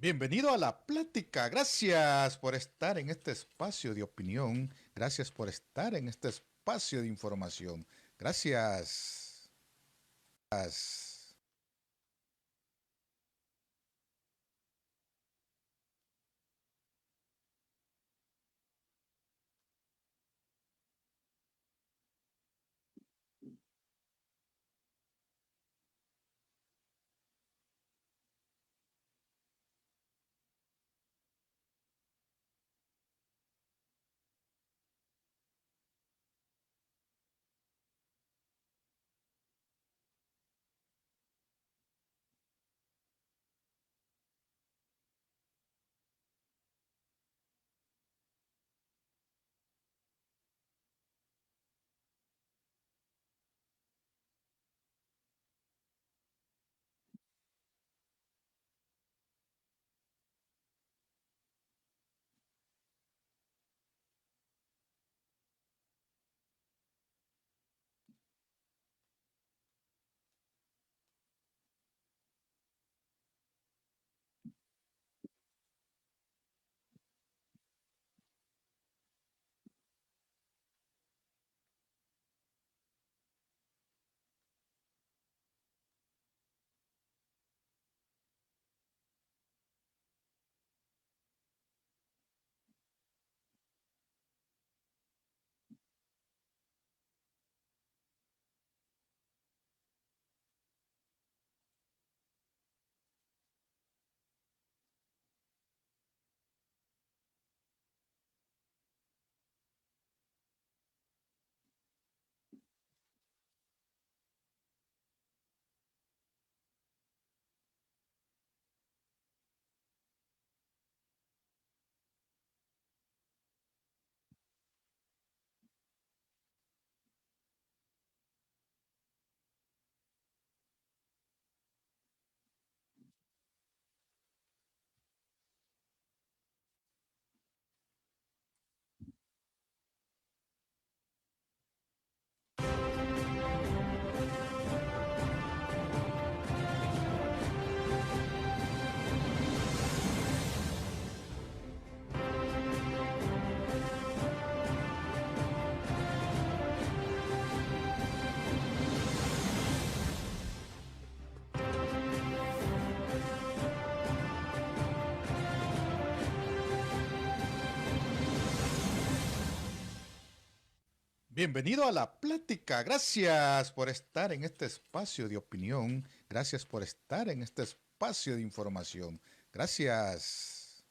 Bienvenido a la plática. Gracias por estar en este espacio de opinión. Gracias por estar en este espacio de información. Gracias. Bienvenido a la plática. Gracias por estar en este espacio de opinión. Gracias por estar en este espacio de información. Gracias.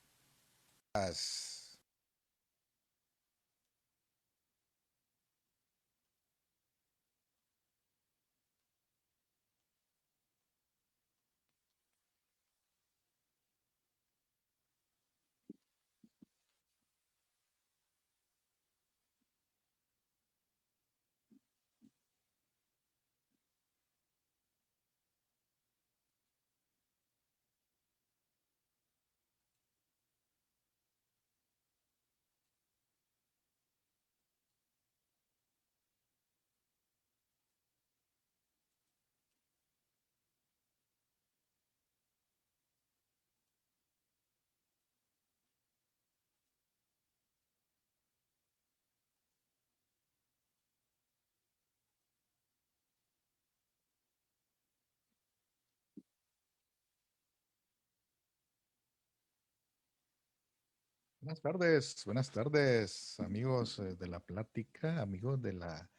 Buenas tardes, amigos de la plática, amigos de la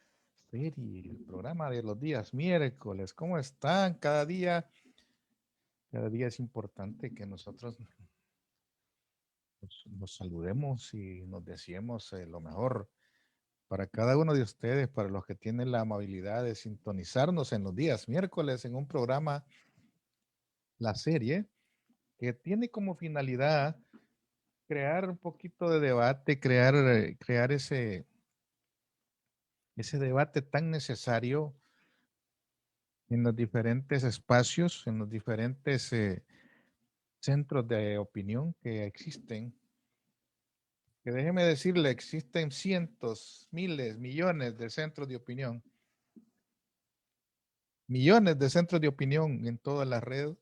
serie, el programa de los días miércoles. ¿Cómo están? Cada día es importante que nosotros nos saludemos y nos deseemos lo mejor para cada uno de ustedes, para los que tienen la amabilidad de sintonizarnos en los días miércoles en un programa, la serie, que tiene como finalidad crear un poquito de debate, crear ese debate tan necesario en los diferentes espacios, en los diferentes centros de opinión que existen. Que déjeme decirle, existen cientos, miles, millones de centros de opinión, millones de centros de opinión en toda la red,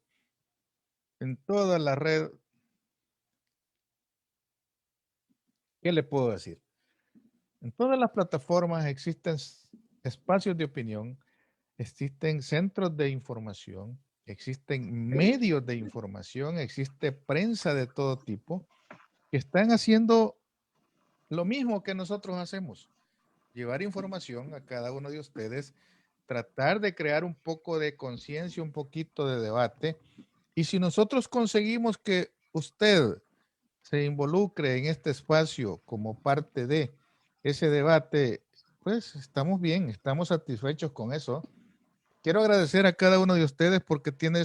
¿Qué le puedo decir? En todas las plataformas existen espacios de opinión, existen centros de información, existen medios de información, existe prensa de todo tipo que están haciendo lo mismo que nosotros hacemos, llevar información a cada uno de ustedes, tratar de crear un poco de conciencia, un poquito de debate. Y si nosotros conseguimos que usted se involucre en este espacio como parte de ese debate, pues estamos bien, estamos satisfechos con eso. Quiero agradecer a cada uno de ustedes porque tiene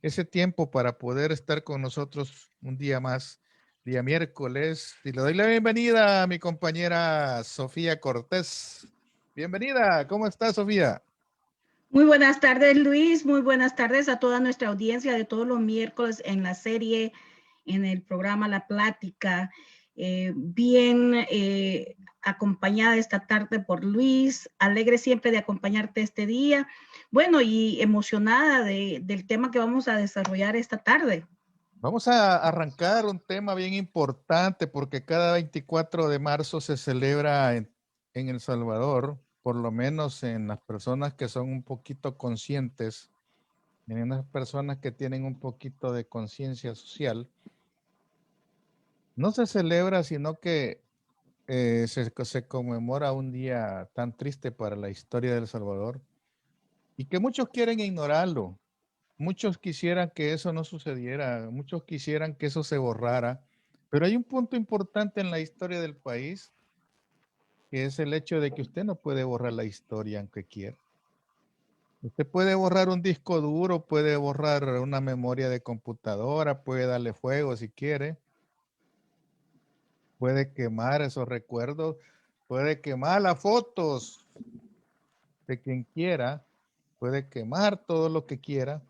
ese tiempo para poder estar con nosotros un día más, día miércoles. Y le doy la bienvenida a mi compañera Sofía Cortés. Bienvenida, ¿cómo estás, Sofía? Muy buenas tardes, Luis. Muy buenas tardes a toda nuestra audiencia de todos los miércoles en la serie, en el programa La Plática. Bien acompañada esta tarde por Luis. Alegre siempre de acompañarte este día. Bueno, y emocionada del tema que vamos a desarrollar esta tarde. Vamos a arrancar un tema bien importante porque cada 24 de marzo se celebra en El Salvador, por lo menos en las personas que son un poquito conscientes, en las personas que tienen un poquito de conciencia social. No se celebra, sino que se conmemora un día tan triste para la historia de El Salvador y que muchos quieren ignorarlo. Muchos quisieran que eso no sucediera, muchos quisieran que eso se borrara, pero hay un punto importante en la historia del país, que es el hecho de que usted no puede borrar la historia aunque quiera. Usted puede borrar un disco duro, puede borrar una memoria de computadora, puede darle fuego si quiere, puede quemar esos recuerdos, puede quemar las fotos de quien quiera, puede quemar todo lo que quiera,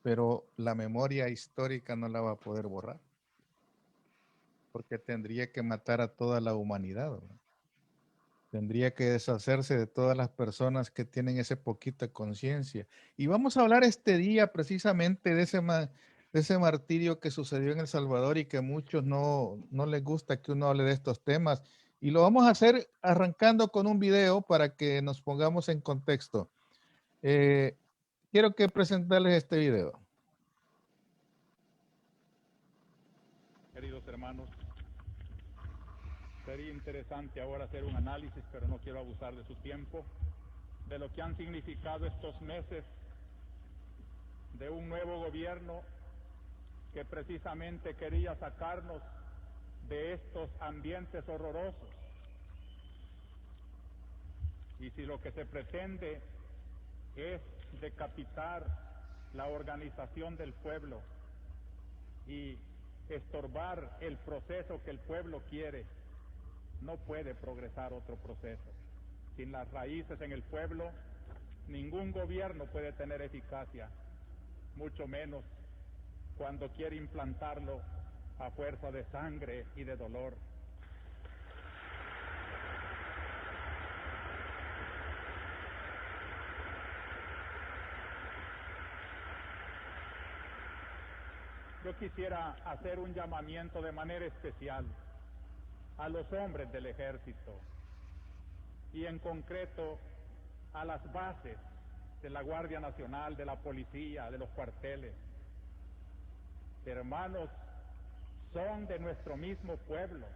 pero la memoria histórica no la va a poder borrar, porque tendría que matar a toda la humanidad, ¿verdad? Tendría que deshacerse de todas las personas que tienen ese poquito de conciencia. Y vamos a hablar este día precisamente de ese martirio que sucedió en El Salvador y que a muchos no les gusta que uno hable de estos temas. Y lo vamos a hacer arrancando con un video para que nos pongamos en contexto. Eh, quiero que presentarles este video. Queridos hermanos, sería interesante ahora hacer un análisis, pero no quiero abusar de su tiempo, de lo que han significado estos meses de un nuevo gobierno que precisamente quería sacarnos de estos ambientes horrorosos. Y si lo que se pretende es decapitar la organización del pueblo y estorbar el proceso que el pueblo quiere, no puede progresar otro proceso. Sin las raíces en el pueblo, ningún gobierno puede tener eficacia, mucho menos cuando quiere implantarlo a fuerza de sangre y de dolor. Yo quisiera hacer un llamamiento de manera especial a los hombres del ejército y en concreto a las bases de la Guardia Nacional, de la policía, de los cuarteles. Hermanos, son de nuestro mismo pueblo,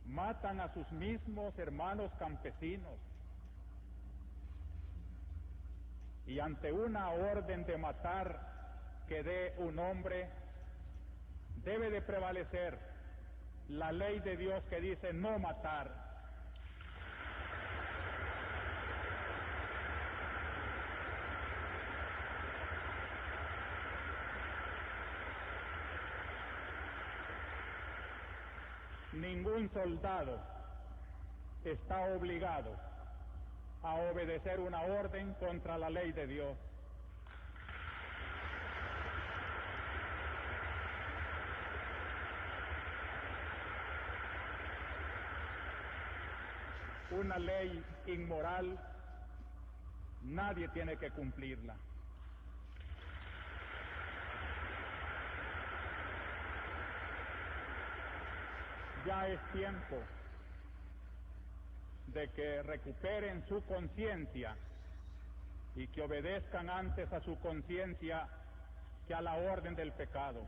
matan a sus mismos hermanos campesinos y ante una orden de matar que dé un hombre, debe de prevalecer la ley de Dios que dice no matar. Ningún soldado está obligado a obedecer una orden contra la ley de Dios. Una ley inmoral, nadie tiene que cumplirla. ya es tiempo de que recuperen su conciencia y que obedezcan antes a su conciencia que a la orden del pecado.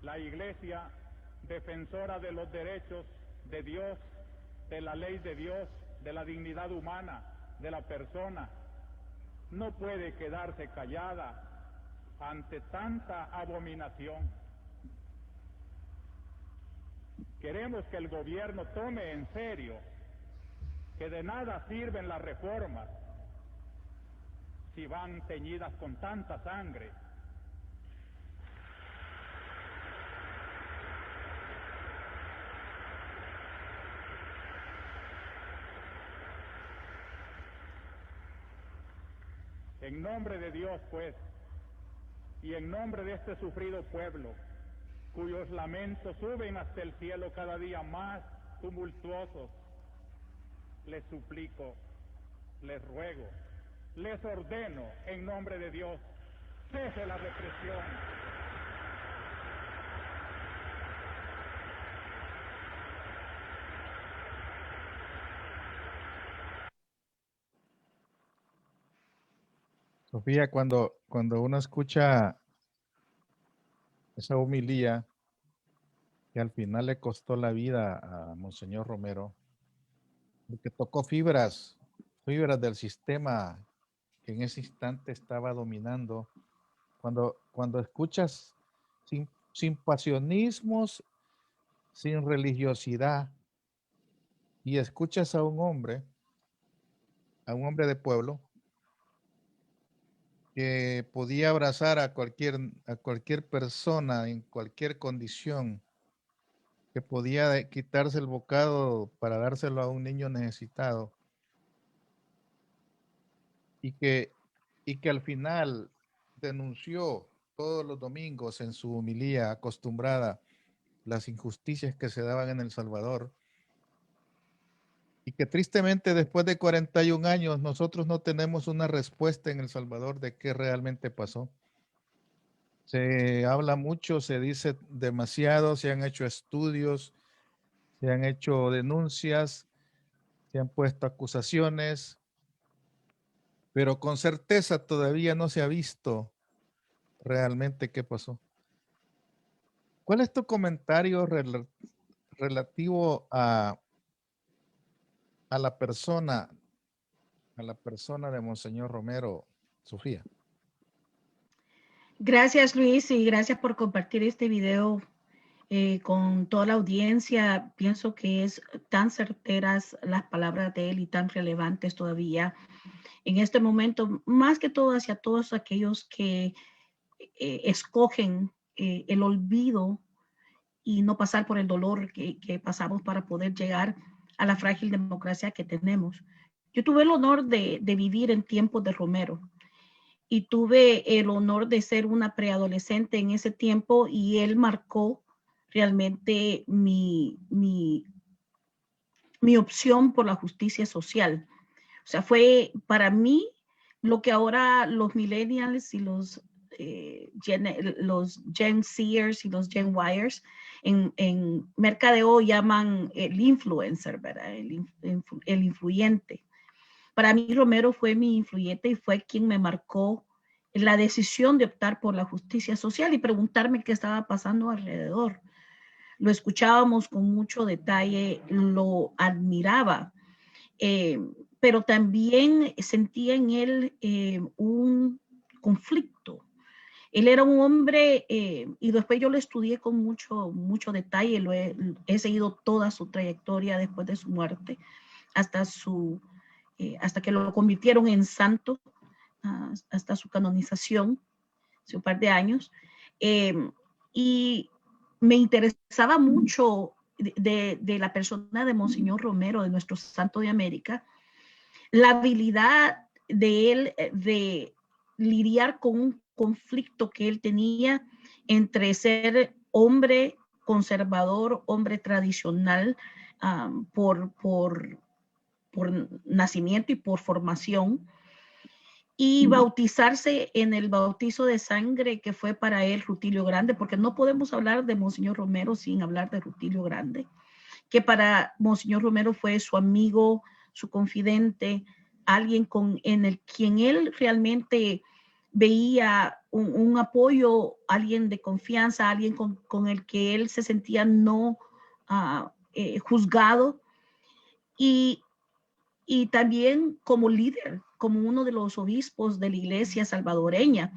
La Iglesia, defensora de los derechos de Dios, de la ley de Dios, de la dignidad humana, de la persona, no puede quedarse callada ante tanta abominación. Queremos que el gobierno tome en serio que de nada sirven las reformas si van teñidas con tanta sangre. En nombre de Dios, pues, y en nombre de este sufrido pueblo, cuyos lamentos suben hasta el cielo cada día más tumultuosos, les suplico, les ruego, les ordeno, en nombre de Dios, cese la represión. Sofía, cuando uno escucha esa homilía que al final le costó la vida a Monseñor Romero, porque tocó fibras del sistema que en ese instante estaba dominando, cuando escuchas sin pasionismos, sin religiosidad, y escuchas a un hombre de pueblo, que podía abrazar a cualquier persona en cualquier condición, que podía quitarse el bocado para dárselo a un niño necesitado, y que al final denunció todos los domingos en su homilía acostumbrada las injusticias que se daban en El Salvador, y que tristemente después de 41 años nosotros no tenemos una respuesta en El Salvador de qué realmente pasó. Se habla mucho, se dice demasiado, se han hecho estudios, se han hecho denuncias, se han puesto acusaciones, pero con certeza todavía no se ha visto realmente qué pasó. ¿Cuál es tu comentario relativo a la persona de Monseñor Romero, Sofía? Gracias, Luis, y gracias por compartir este video con toda la audiencia. Pienso que es tan certeras las palabras de él y tan relevantes todavía en este momento, más que todo hacia todos aquellos que escogen el olvido y no pasar por el dolor que pasamos para poder llegar a la frágil democracia que tenemos. Yo tuve el honor de vivir en tiempos de Romero y tuve el honor de ser una preadolescente en ese tiempo, y él marcó realmente mi opción por la justicia social. O sea, fue para mí lo que ahora los millennials y los Gen Zers y los Gen Yers en mercadeo llaman el influencer, ¿verdad? El influyente. Para mí Romero fue mi influyente y fue quien me marcó la decisión de optar por la justicia social y preguntarme qué estaba pasando alrededor. Lo escuchábamos con mucho detalle, lo admiraba, pero también sentía en él un conflicto. Él era un hombre, y después yo lo estudié con mucho detalle, he seguido toda su trayectoria después de su muerte, hasta que lo convirtieron en santo, hasta su canonización, hace un par de años. Y me interesaba mucho de la persona de Monseñor Romero, de nuestro santo de América, la habilidad de él de lidiar con un conflicto que él tenía entre ser hombre conservador, hombre tradicional, por nacimiento y por formación, y bautizarse en el bautizo de sangre que fue para él Rutilio Grande, porque no podemos hablar de Monseñor Romero sin hablar de Rutilio Grande, que para Monseñor Romero fue su amigo, su confidente, alguien en quien él realmente veía un apoyo, alguien de confianza, alguien con el que él se sentía no juzgado, y también como líder, como uno de los obispos de la iglesia salvadoreña.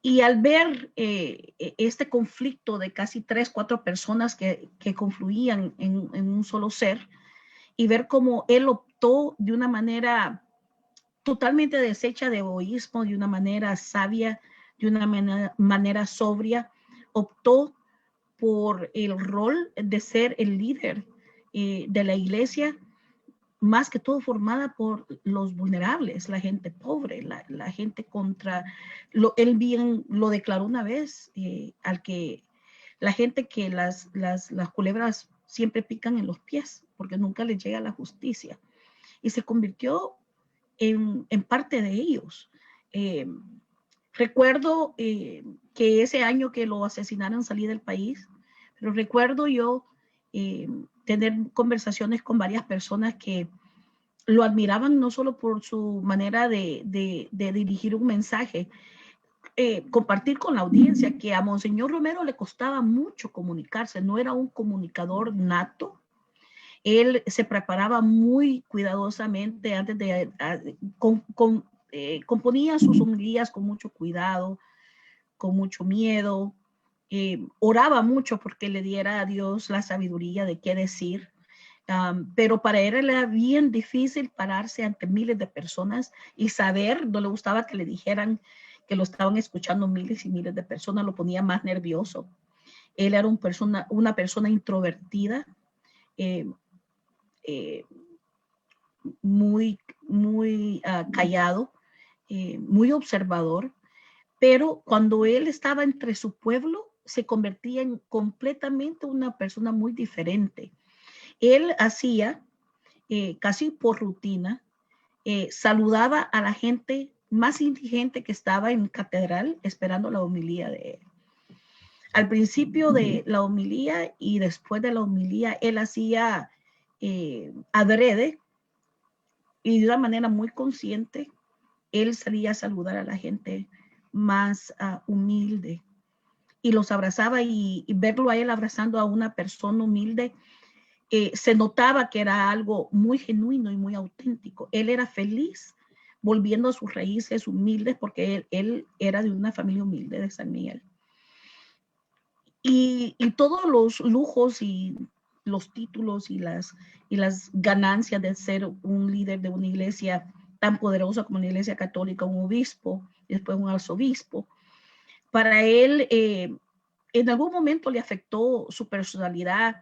Y al ver este conflicto de casi 3, 4 personas que confluían en un solo ser, y ver cómo él optó de una manera totalmente deshecha de egoísmo, de una manera sabia, de una manera sobria, optó por el rol de ser el líder de la iglesia, más que todo formada por los vulnerables, la gente pobre, la gente contra, él bien lo declaró una vez, al que la gente que las culebras siempre pican en los pies, porque nunca les llega la justicia, y se convirtió en parte de ellos. Recuerdo que ese año que lo asesinaron salí del país, pero recuerdo yo tener conversaciones con varias personas que lo admiraban no solo por su manera de dirigir un mensaje, compartir con la audiencia que a Monseñor Romero le costaba mucho comunicarse, no era un comunicador nato. Él se preparaba muy cuidadosamente antes componía sus homilías con mucho cuidado, con mucho miedo, oraba mucho porque le diera a Dios la sabiduría de qué decir. Pero para él era bien difícil pararse ante miles de personas y saber, no le gustaba que le dijeran que lo estaban escuchando miles y miles de personas, lo ponía más nervioso. Él era una persona introvertida, muy callado, muy observador, pero cuando él estaba entre su pueblo, se convertía en completamente una persona muy diferente. Él hacía, casi por rutina, saludaba a la gente más indigente que estaba en catedral esperando la homilía de él. Al principio de la homilía y después de la homilía, él hacía adrede y de una manera muy consciente, él salía a saludar a la gente más humilde y los abrazaba, y verlo a él abrazando a una persona humilde, se notaba que era algo muy genuino y muy auténtico. Él era feliz volviendo a sus raíces humildes porque él era de una familia humilde de San Miguel. Y todos los lujos y los títulos y las ganancias de ser un líder de una iglesia tan poderosa como la iglesia católica, un obispo, y después un arzobispo, para él en algún momento le afectó su personalidad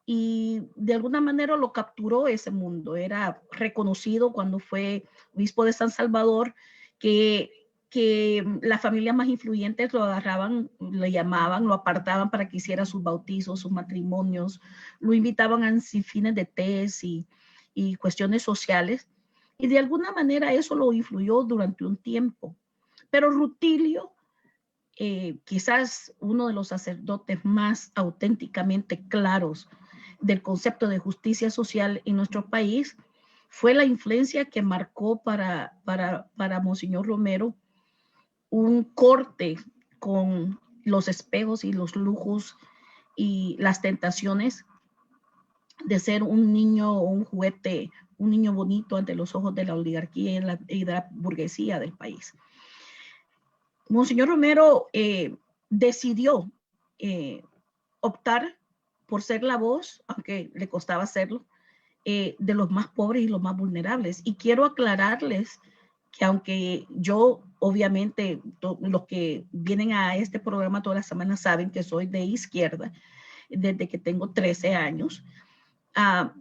y de alguna manera lo capturó ese mundo. Era reconocido cuando fue obispo de San Salvador, que las familias más influyentes lo agarraban, le llamaban, lo apartaban para que hiciera sus bautizos, sus matrimonios, lo invitaban a fines de tés y cuestiones sociales, y de alguna manera eso lo influyó durante un tiempo. Pero Rutilio, quizás uno de los sacerdotes más auténticamente claros del concepto de justicia social en nuestro país, fue la influencia que marcó para Monseñor Romero un corte con los espejos y los lujos y las tentaciones de ser un niño o un juguete, un niño bonito ante los ojos de la oligarquía y de la burguesía del país. Monseñor Romero decidió optar por ser la voz, aunque le costaba hacerlo, de los más pobres y los más vulnerables. Y quiero aclararles que aunque yo, obviamente, los que vienen a este programa todas las semanas saben que soy de izquierda desde que tengo 13 años,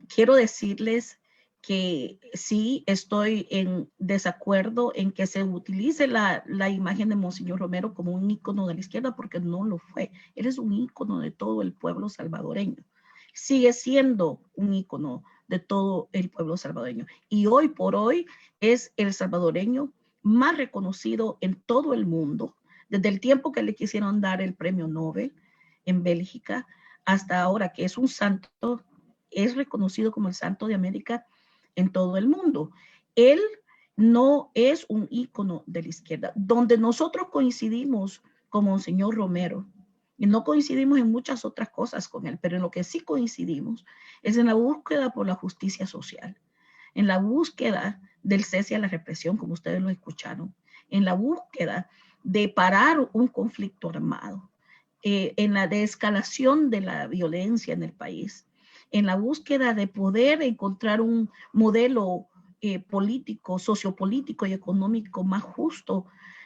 quiero decirles que sí estoy en desacuerdo en que se utilice la imagen de Monseñor Romero como un ícono de la izquierda, porque no lo fue. Él es un ícono de todo el pueblo salvadoreño. Sigue siendo un ícono de todo el pueblo salvadoreño. Y hoy por hoy es el salvadoreño más reconocido en todo el mundo, desde el tiempo que le quisieron dar el premio Nobel en Bélgica hasta ahora, que es un santo, es reconocido como el santo de América en todo el mundo. Él no es un ícono de la izquierda. Donde nosotros coincidimos con Monseñor Romero, y no coincidimos en muchas otras cosas con él, pero en lo que sí coincidimos es en la búsqueda por la justicia social, en la búsqueda del cese a la represión, como ustedes lo escucharon, en la búsqueda de parar un conflicto armado, en la desescalación de la violencia en el país, en la búsqueda de poder encontrar un modelo político, sociopolítico y económico más justo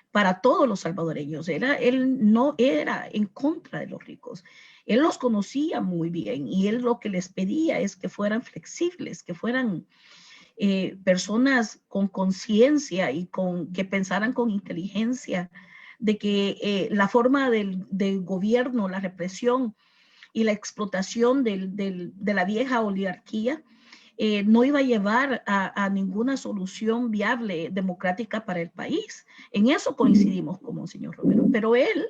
para todos los salvadoreños. Él no era en contra de los ricos. Él los conocía muy bien y él lo que les pedía es que fueran flexibles, que fueran personas con conciencia y que pensaran con inteligencia, de que la forma del gobierno, la represión y la explotación de la vieja oligarquía no iba a llevar a ninguna solución viable democrática para el país. En eso coincidimos con Monseñor Romero, pero él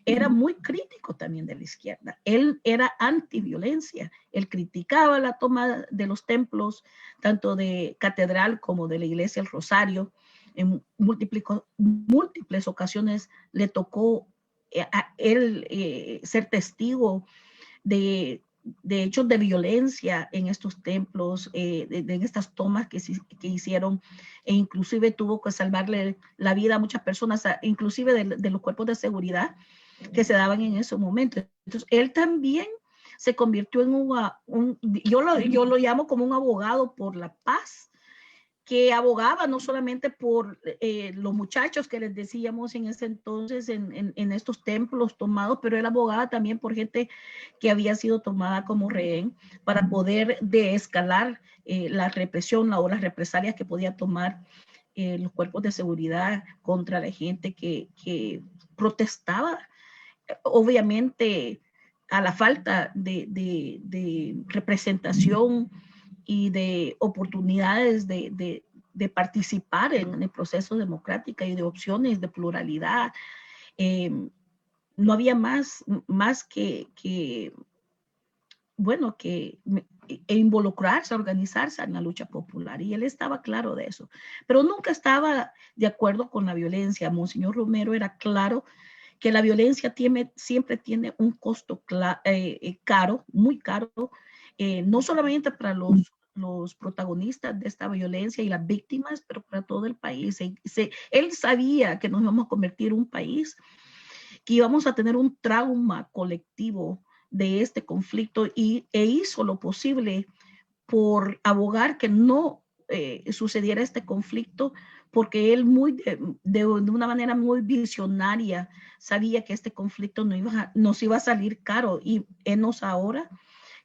era muy crítico también de la izquierda. Él era antiviolencia. Él criticaba la toma de los templos, tanto de catedral como de la iglesia del Rosario. En múltiples ocasiones le tocó a él ser testigo de hechos de violencia en estos templos, en estas tomas que hicieron, e inclusive tuvo que salvarle la vida a muchas personas, inclusive de los cuerpos de seguridad que se daban en ese momento. Entonces, él también se convirtió en yo lo llamo como un abogado por la paz, que abogaba no solamente por los muchachos que les decíamos en ese entonces en estos templos tomados, pero él abogaba también por gente que había sido tomada como rehén para poder desescalar la represión o las represalias que podía tomar los cuerpos de seguridad contra la gente que protestaba, obviamente a la falta de representación y de oportunidades de participar en el proceso democrático y de opciones de pluralidad. No había más que involucrarse, organizarse en la lucha popular, y él estaba claro de eso, pero nunca estaba de acuerdo con la violencia. Monseñor Romero era claro que la violencia siempre tiene un costo caro, muy caro, no solamente para los protagonistas de esta violencia y las víctimas, pero para todo el país. Él sabía que nos íbamos a convertir en un país que íbamos a tener un trauma colectivo de este conflicto, e hizo lo posible por abogar que no sucediera este conflicto, porque él de una manera muy visionaria sabía que este conflicto nos iba a salir caro, y enos ahora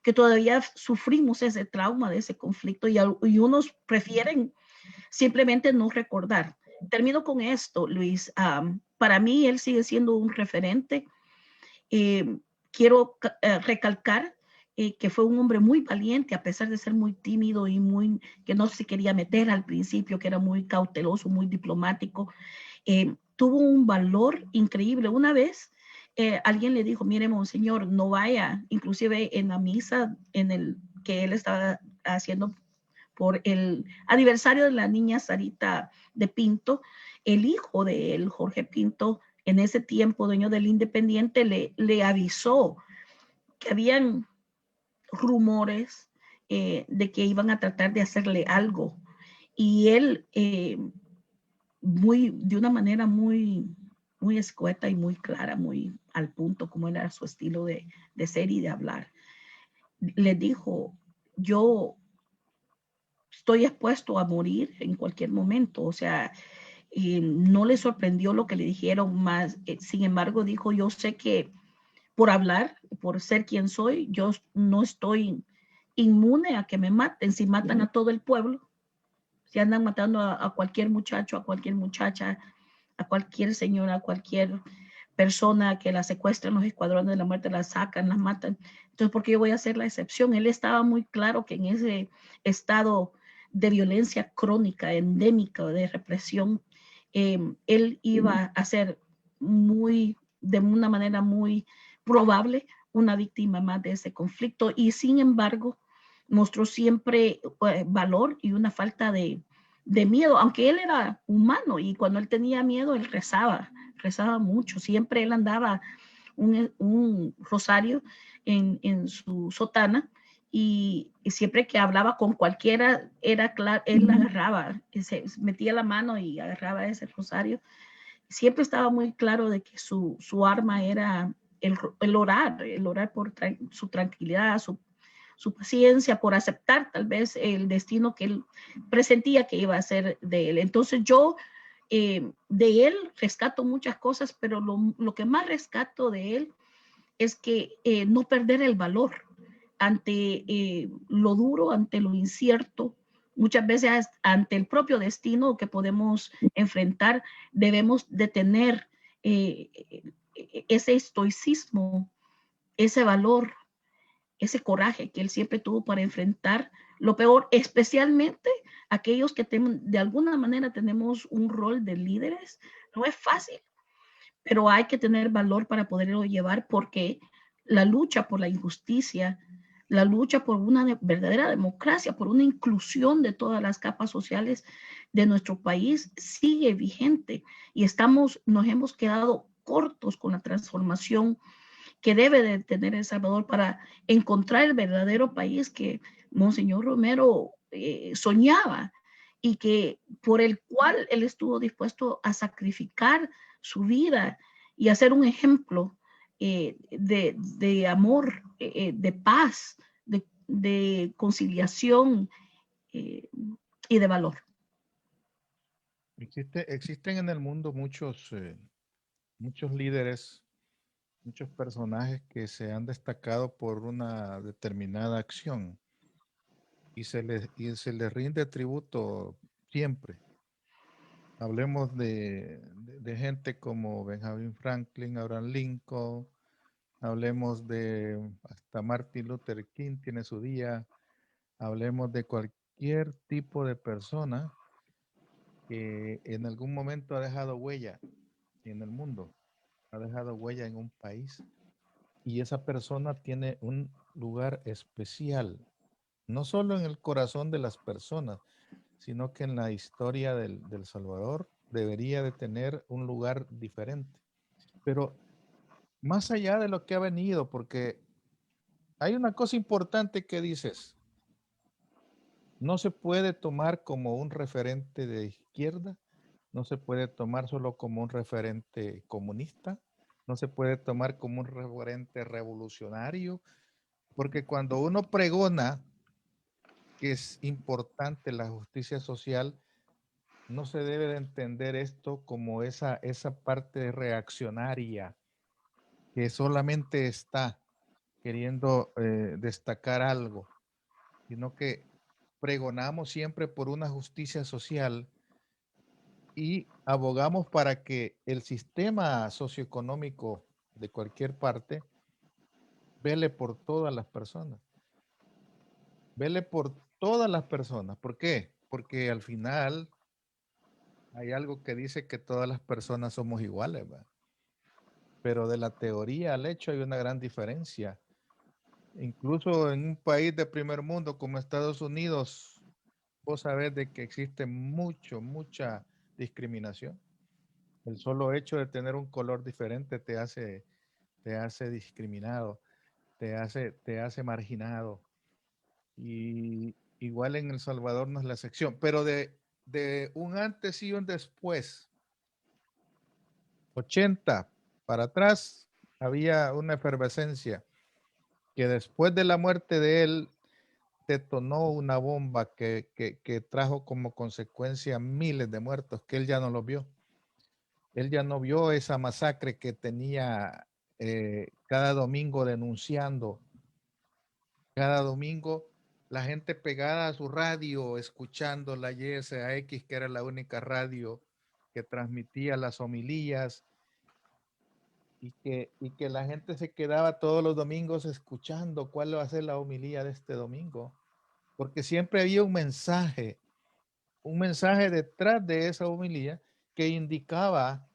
que todavía sufrimos ese trauma de ese conflicto, y unos prefieren simplemente no recordar. Termino con esto, Luis. Para mí él sigue siendo un referente. Quiero recalcar que fue un hombre muy valiente, a pesar de ser muy tímido y que no se quería meter al principio, que era muy cauteloso, muy diplomático. Tuvo un valor increíble. Una vez alguien le dijo: mire, monseñor, no vaya, inclusive en la misa que él estaba haciendo por el aniversario de la niña Sarita de Pinto, el hijo de él, Jorge Pinto, en ese tiempo dueño del Independiente, le avisó que habían rumores de que iban a tratar de hacerle algo, y él de una manera muy escueta y muy clara, muy al punto, como era su estilo de ser y de hablar, le dijo: yo estoy expuesto a morir en cualquier momento. O sea, no le sorprendió lo que le dijeron, más sin embargo dijo: yo sé que por hablar, por ser quien soy, yo no estoy inmune a que me maten. Si matan a todo el pueblo, si andan matando a cualquier muchacho, a cualquier muchacha, a cualquier señora, a cualquier persona que la secuestran los escuadrones de la muerte, la sacan, la matan. Entonces, ¿por qué yo voy a hacer la excepción? Él estaba muy claro que en ese estado de violencia crónica, endémica, de represión, él iba a ser de una manera muy probable, una víctima más de ese conflicto, y sin embargo, mostró siempre valor y una falta de miedo, aunque él era humano, y cuando él tenía miedo, él rezaba mucho, siempre él andaba un rosario en su sotana, y siempre que hablaba con cualquiera, era claro, él agarraba, se metía la mano y agarraba ese rosario. Siempre estaba muy claro de que su arma era el orar por su tranquilidad, su paciencia, por aceptar tal vez el destino que él presentía que iba a ser de él. Entonces yo de él rescato muchas cosas, pero lo que más rescato de él es que no perder el valor ante lo duro, ante lo incierto, muchas veces ante el propio destino que podemos enfrentar, debemos de tener ese estoicismo, ese valor, ese coraje que él siempre tuvo para enfrentar lo peor, especialmente aquellos que de alguna manera tenemos un rol de líderes. No es fácil, pero hay que tener valor para poderlo llevar, porque la lucha por la injusticia, la lucha por una verdadera democracia, por una inclusión de todas las capas sociales de nuestro país sigue vigente, y nos hemos quedado cortos con la transformación que debe de tener El Salvador para encontrar el verdadero país que Monseñor Romero soñaba, y que por el cual él estuvo dispuesto a sacrificar su vida y a ser un ejemplo de amor, de paz, de conciliación y de valor. Existen en el mundo muchos líderes, muchos personajes que se han destacado por una determinada acción y se les rinde tributo siempre. Hablemos de gente como Benjamin Franklin, Abraham Lincoln, hablemos de hasta Martin Luther King tiene su día, hablemos de cualquier tipo de persona que en algún momento ha dejado huella en el mundo, ha dejado huella en un país, y esa persona tiene un lugar especial, no solo en el corazón de las personas, sino que en la historia del Salvador debería de tener un lugar diferente. Pero más allá de lo que ha venido, porque hay una cosa importante que dices, no se puede tomar como un referente de izquierda, no se puede tomar solo como un referente comunista, no se puede tomar como un referente revolucionario, porque cuando uno pregona que es importante la justicia social, no se debe de entender esto como esa parte reaccionaria que solamente está queriendo destacar algo, sino que pregonamos siempre por una justicia social y abogamos para que el sistema socioeconómico de cualquier parte vele por todas las personas. Vele por todas las personas. ¿Por qué? Porque al final hay algo que dice que todas las personas somos iguales, ¿va? Pero de la teoría al hecho hay una gran diferencia. Incluso en un país de primer mundo como Estados Unidos, vos sabés de que existe mucha discriminación. El solo hecho de tener un color diferente te hace discriminado, te hace marginado. Y igual en El Salvador no es la excepción, pero de un antes y un después, 80 para atrás, había una efervescencia que después de la muerte de él detonó una bomba que trajo como consecuencia miles de muertos, que él ya no lo vio. Él ya no vio esa masacre que tenía cada domingo denunciando, cada domingo la gente pegada a su radio, escuchando la YSAX, que era la única radio que transmitía las homilías, y que la gente se quedaba todos los domingos escuchando cuál va a ser la homilía de este domingo, porque siempre había un mensaje detrás de esa homilía que indicaba,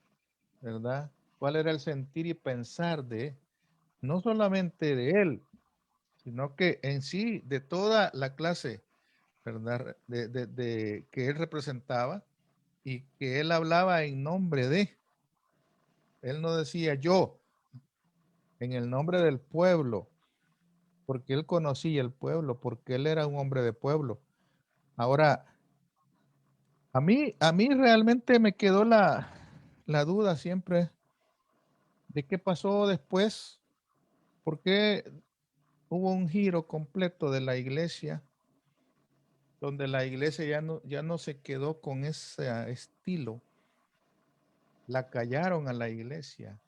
¿verdad?, cuál era el sentir y pensar de, no solamente de él, sino que en sí, de toda la clase, ¿verdad?, de que él representaba y que él hablaba en nombre de. Él no decía yo, en el nombre del pueblo, porque él conocía el pueblo, porque él era un hombre de pueblo. Ahora, a mí realmente me quedó la duda siempre de qué pasó después, por qué hubo un giro completo de la iglesia, donde la iglesia ya no se quedó con ese estilo, la callaron a la iglesia.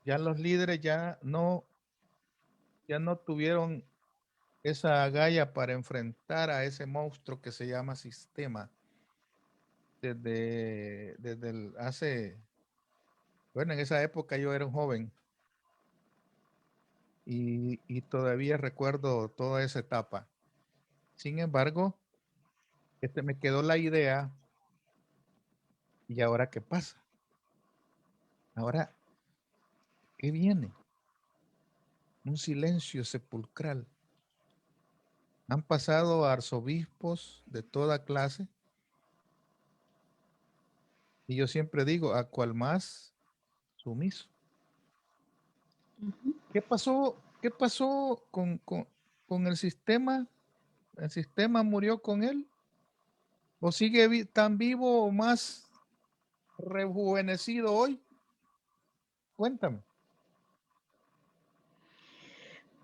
Ya los líderes ya no tuvieron esa agalla para enfrentar a ese monstruo que se llama sistema. Desde bueno, en esa época yo era un joven y todavía recuerdo toda esa etapa. Sin embargo, me quedó la idea, ¿y ahora qué pasa? Ahora, ¿qué viene? Un silencio sepulcral. Han pasado arzobispos de toda clase y yo siempre digo, a cual más sumiso. ¿Qué pasó? ¿Qué pasó con el sistema? ¿El sistema murió con él? ¿O sigue tan vivo o más rejuvenecido hoy? Cuéntame.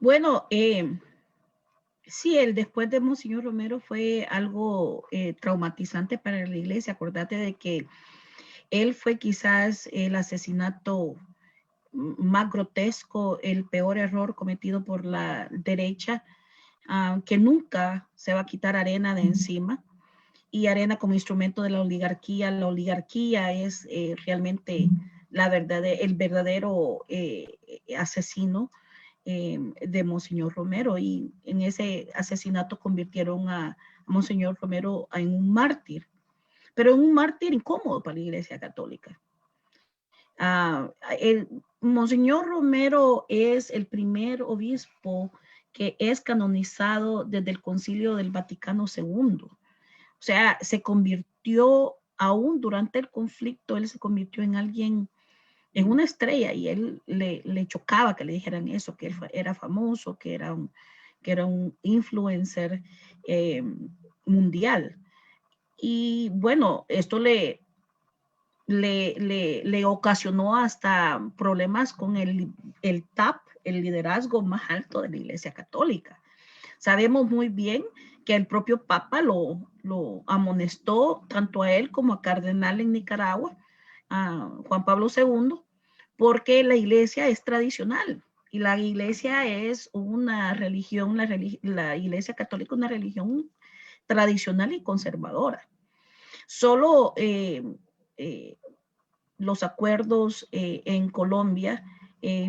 Bueno, sí, el después de Monseñor Romero fue algo traumatizante para la iglesia. Acordate de que él fue quizás el asesinato más grotesco, el peor error cometido por la derecha, que nunca se va a quitar arena de encima. Y arena como instrumento de la oligarquía. La oligarquía es realmente el verdadero asesino de Monseñor Romero, y en ese asesinato convirtieron a Monseñor Romero en un mártir, pero en un mártir incómodo para la Iglesia Católica. Monseñor Romero es el primer obispo que es canonizado desde el Concilio del Vaticano II. O sea, se convirtió, aún durante el conflicto, él se convirtió en alguien, en una estrella, y él le chocaba que le dijeran eso, que él era famoso, que era un influencer mundial. Y bueno, esto le ocasionó hasta problemas con el TAP, el liderazgo más alto de la Iglesia Católica. Sabemos muy bien que el propio Papa lo amonestó tanto a él como a cardenal en Nicaragua, a Juan Pablo II, porque la iglesia es tradicional y la iglesia es una religión, la iglesia católica es una religión tradicional y conservadora. Solo los acuerdos en Colombia,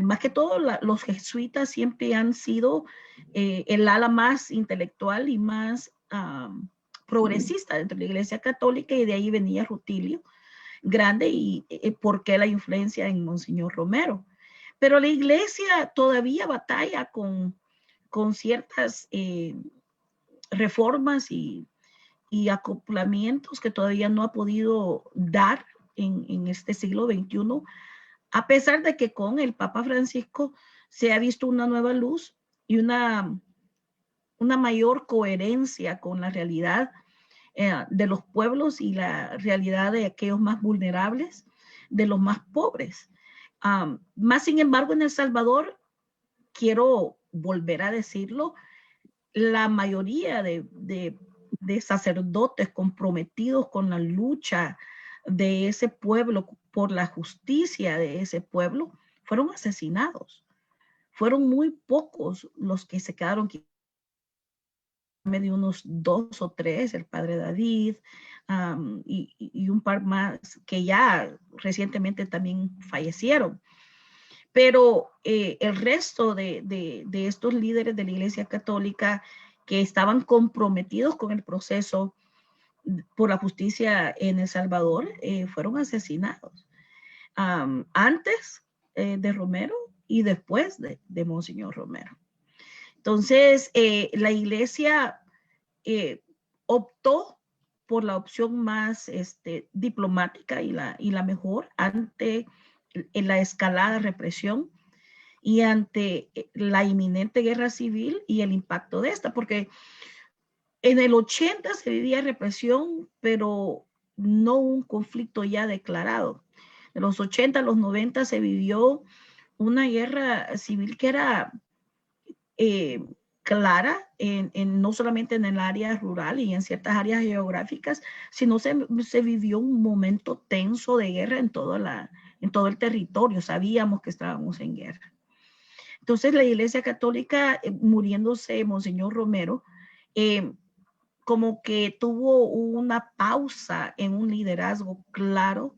más que todo los jesuitas siempre han sido el ala más intelectual y más progresista dentro de la Iglesia Católica, y de ahí venía Rutilio Grande y por qué la influencia en Monseñor Romero. Pero la Iglesia todavía batalla con ciertas reformas y acoplamientos que todavía no ha podido dar en este siglo XXI, a pesar de que con el Papa Francisco se ha visto una nueva luz y una mayor coherencia con la realidad de los pueblos y la realidad de aquellos más vulnerables, de los más pobres. Más sin embargo, en El Salvador, quiero volver a decirlo, la mayoría de sacerdotes comprometidos con la lucha de ese pueblo, por la justicia de ese pueblo, fueron asesinados. Fueron muy pocos los que se quedaron, de unos 2 o 3, el padre David, y un par más que ya recientemente también fallecieron. Pero el resto de estos líderes de la Iglesia Católica que estaban comprometidos con el proceso por la justicia en El Salvador fueron asesinados. Antes de Romero y después de Monseñor Romero. Entonces, la Iglesia optó por la opción más diplomática y la mejor ante la escalada represión y ante la inminente guerra civil y el impacto de esta, porque en el 80 se vivía represión, pero no un conflicto ya declarado. En los 80 a los 90 se vivió una guerra civil que era clara, no solamente en el área rural y en ciertas áreas geográficas, sino se vivió un momento tenso de guerra en todo el territorio. Sabíamos que estábamos en guerra. Entonces la Iglesia Católica, muriéndose Monseñor Romero, como que tuvo una pausa en un liderazgo claro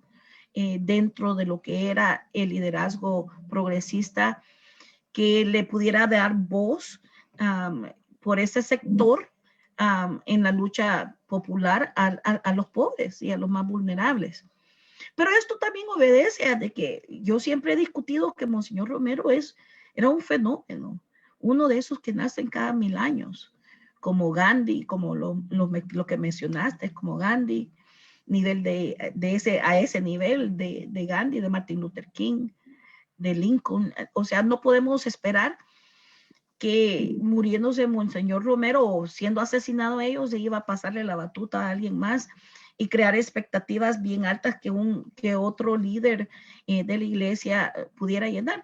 dentro de lo que era el liderazgo progresista, que le pudiera dar voz por ese sector en la lucha popular a los pobres y a los más vulnerables. Pero esto también obedece a de que yo siempre he discutido que Monseñor Romero era un fenómeno, uno de esos que nacen cada 1000 años, como Gandhi, como lo que mencionaste, como Gandhi, nivel a ese nivel de Gandhi, de Martin Luther King, de Lincoln. O sea, no podemos esperar que muriéndose Monseñor Romero o siendo asesinado ellos, se iba a pasarle la batuta a alguien más y crear expectativas bien altas que otro líder de la iglesia pudiera llenar.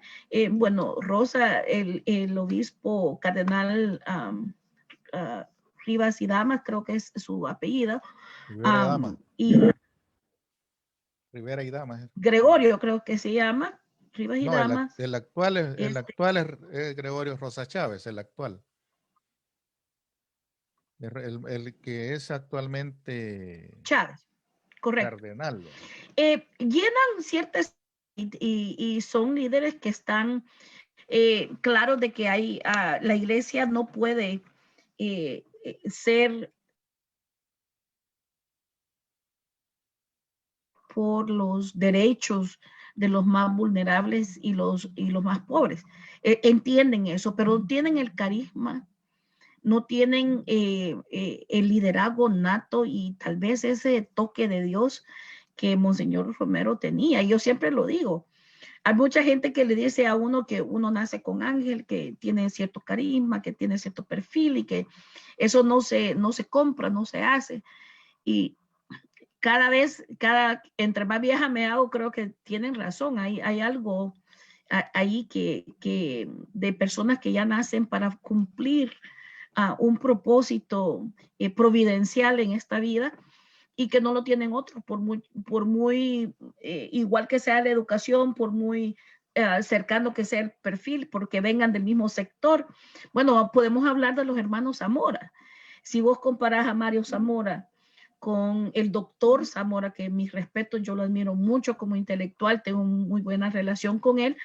Bueno, Rosa, el obispo cardenal Rivas y Damas, creo que es su apellido. Rivera y Damas. Rivera y Damas. Gregorio, creo que se llama. Rivas y Damas. El actual es Gregorio Rosa Chávez, el actual. El que es actualmente Chávez, correcto. cardenal. Llenan ciertas y son líderes que están claros de que la iglesia no puede ser por los derechos de los más vulnerables y los más pobres. Entienden eso, pero no tienen el carisma, no tienen el liderazgo nato y tal vez ese toque de Dios que Monseñor Romero tenía. Y yo siempre lo digo, hay mucha gente que le dice a uno que uno nace con ángel, que tiene cierto carisma, que tiene cierto perfil y que eso no se compra, no se hace. Y entre más vieja me hago, creo que tienen razón. Hay algo ahí que de personas que ya nacen para cumplir un propósito providencial en esta vida y que no lo tienen otros, por muy igual que sea la educación, por muy cercano que sea el perfil, porque vengan del mismo sector. Bueno, podemos hablar de los hermanos Zamora. Si vos comparás a Mario Zamora con el doctor Zamora, que mis respetos, yo lo admiro mucho como intelectual, tengo muy buena relación con él,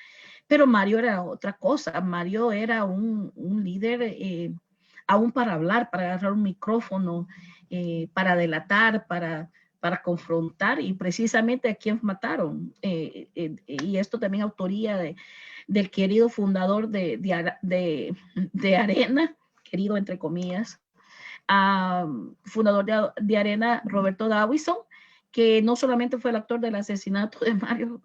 pero Mario era otra cosa. Mario era un líder aún para hablar, para agarrar un micrófono, para delatar, para confrontar, y precisamente a quien mataron. Y esto también autoría del querido fundador de Arena, querido entre comillas, fundador de Arena, Roberto Dawison, que no solamente fue el actor del asesinato de Mario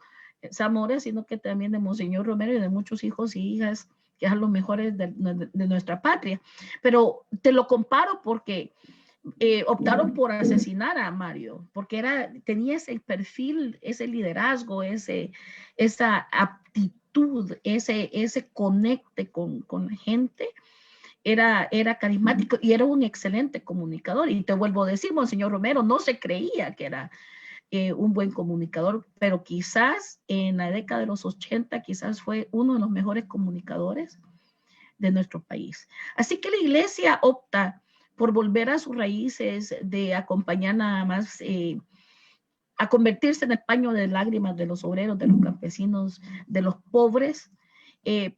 Zamora, sino que también de Monseñor Romero y de muchos hijos y hijas que son los mejores de nuestra patria. Pero te lo comparo porque optaron por asesinar a Mario, porque tenía ese perfil, ese liderazgo, esa aptitud, ese conecte con la gente. Era carismático y era un excelente comunicador. Y te vuelvo a decir, Monseñor Romero no se creía que era un buen comunicador, pero quizás en la década de los 80, quizás fue uno de los mejores comunicadores de nuestro país. Así que la iglesia opta por volver a sus raíces de acompañar nada más a convertirse en el paño de lágrimas de los obreros, de los campesinos, de los pobres.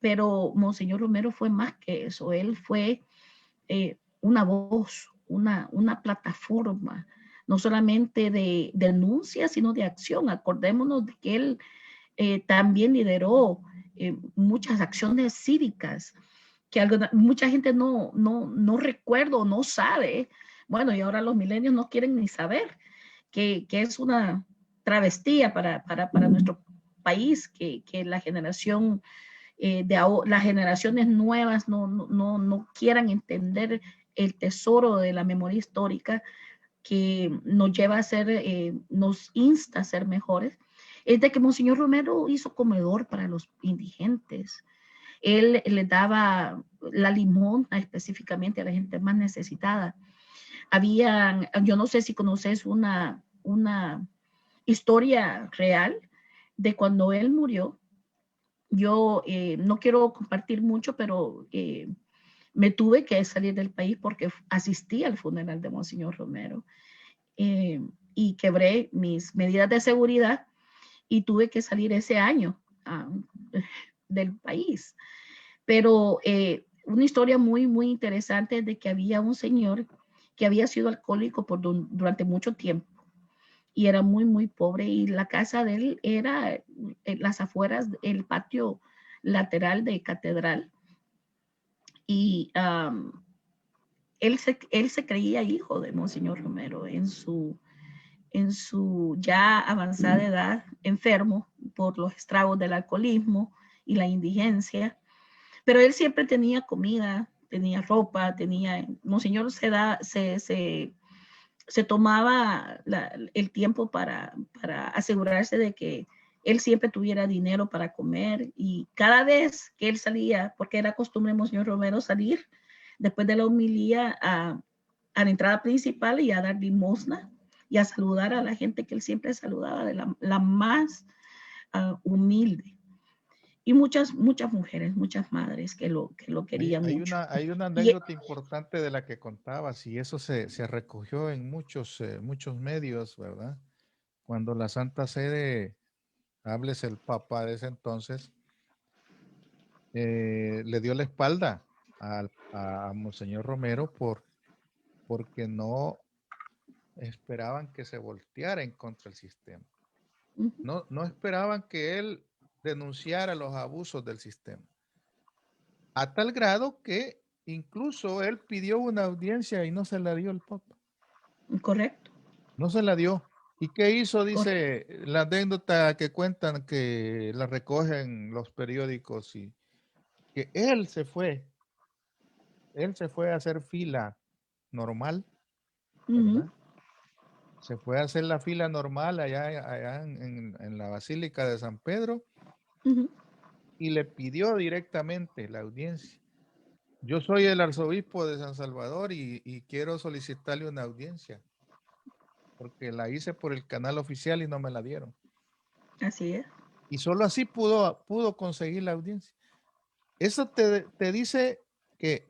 Pero Monseñor Romero fue más que eso. Él fue una voz, una plataforma, no solamente de denuncia, sino de acción. Acordémonos de que él también lideró muchas acciones cívicas que mucha gente no recuerda o no sabe. Bueno, y ahora los milenios no quieren ni saber que es una travestía para nuestro país, que la generación las generaciones nuevas no quieran entender el tesoro de la memoria histórica que nos lleva a ser, nos insta a ser mejores, es de que Monseñor Romero hizo comedor para los indigentes. Él le daba la limosna específicamente a la gente más necesitada. Yo no sé si conoces una historia real de cuando él murió. Yo no quiero compartir mucho, pero me tuve que salir del país porque asistí al funeral de Monseñor Romero y quebré mis medidas de seguridad y tuve que salir ese año del país. Pero una historia muy, muy interesante de que había un señor que había sido alcohólico durante mucho tiempo y era muy, muy pobre, y la casa de él era en las afueras, el patio lateral de catedral, y él se creía hijo de Monseñor Romero en su ya avanzada edad, enfermo por los estragos del alcoholismo y la indigencia, pero él siempre tenía comida, tenía ropa, Monseñor se tomaba el tiempo para asegurarse de que él siempre tuviera dinero para comer, y cada vez que él salía, porque era costumbre de Monseñor Romero salir después de la homilía a la entrada principal y a dar limosna y a saludar a la gente que él siempre saludaba, de la más humilde. Y muchas mujeres, muchas madres que lo querían mucho. Hay una anécdota importante de la que contabas, y eso se recogió en muchos medios, ¿verdad? Cuando la Santa Sede, hables el Papa de ese entonces, le dio la espalda a Monseñor Romero porque no esperaban que se volteara en contra del sistema. No esperaban que él denunciara los abusos del sistema. A tal grado que incluso él pidió una audiencia y no se la dio el Papa. Correcto. No se la dio. ¿Y qué hizo? Dice correcto. la anécdota que cuentan, que la recogen los periódicos, y que él se fue a hacer fila normal, ¿verdad? Se fue a hacer la fila normal allá en la Basílica de San Pedro, y le pidió directamente la audiencia. Yo soy el arzobispo de San Salvador y quiero solicitarle una audiencia, porque la hice por el canal oficial y no me la dieron. Así es. Y solo así pudo conseguir la audiencia. Eso te dice que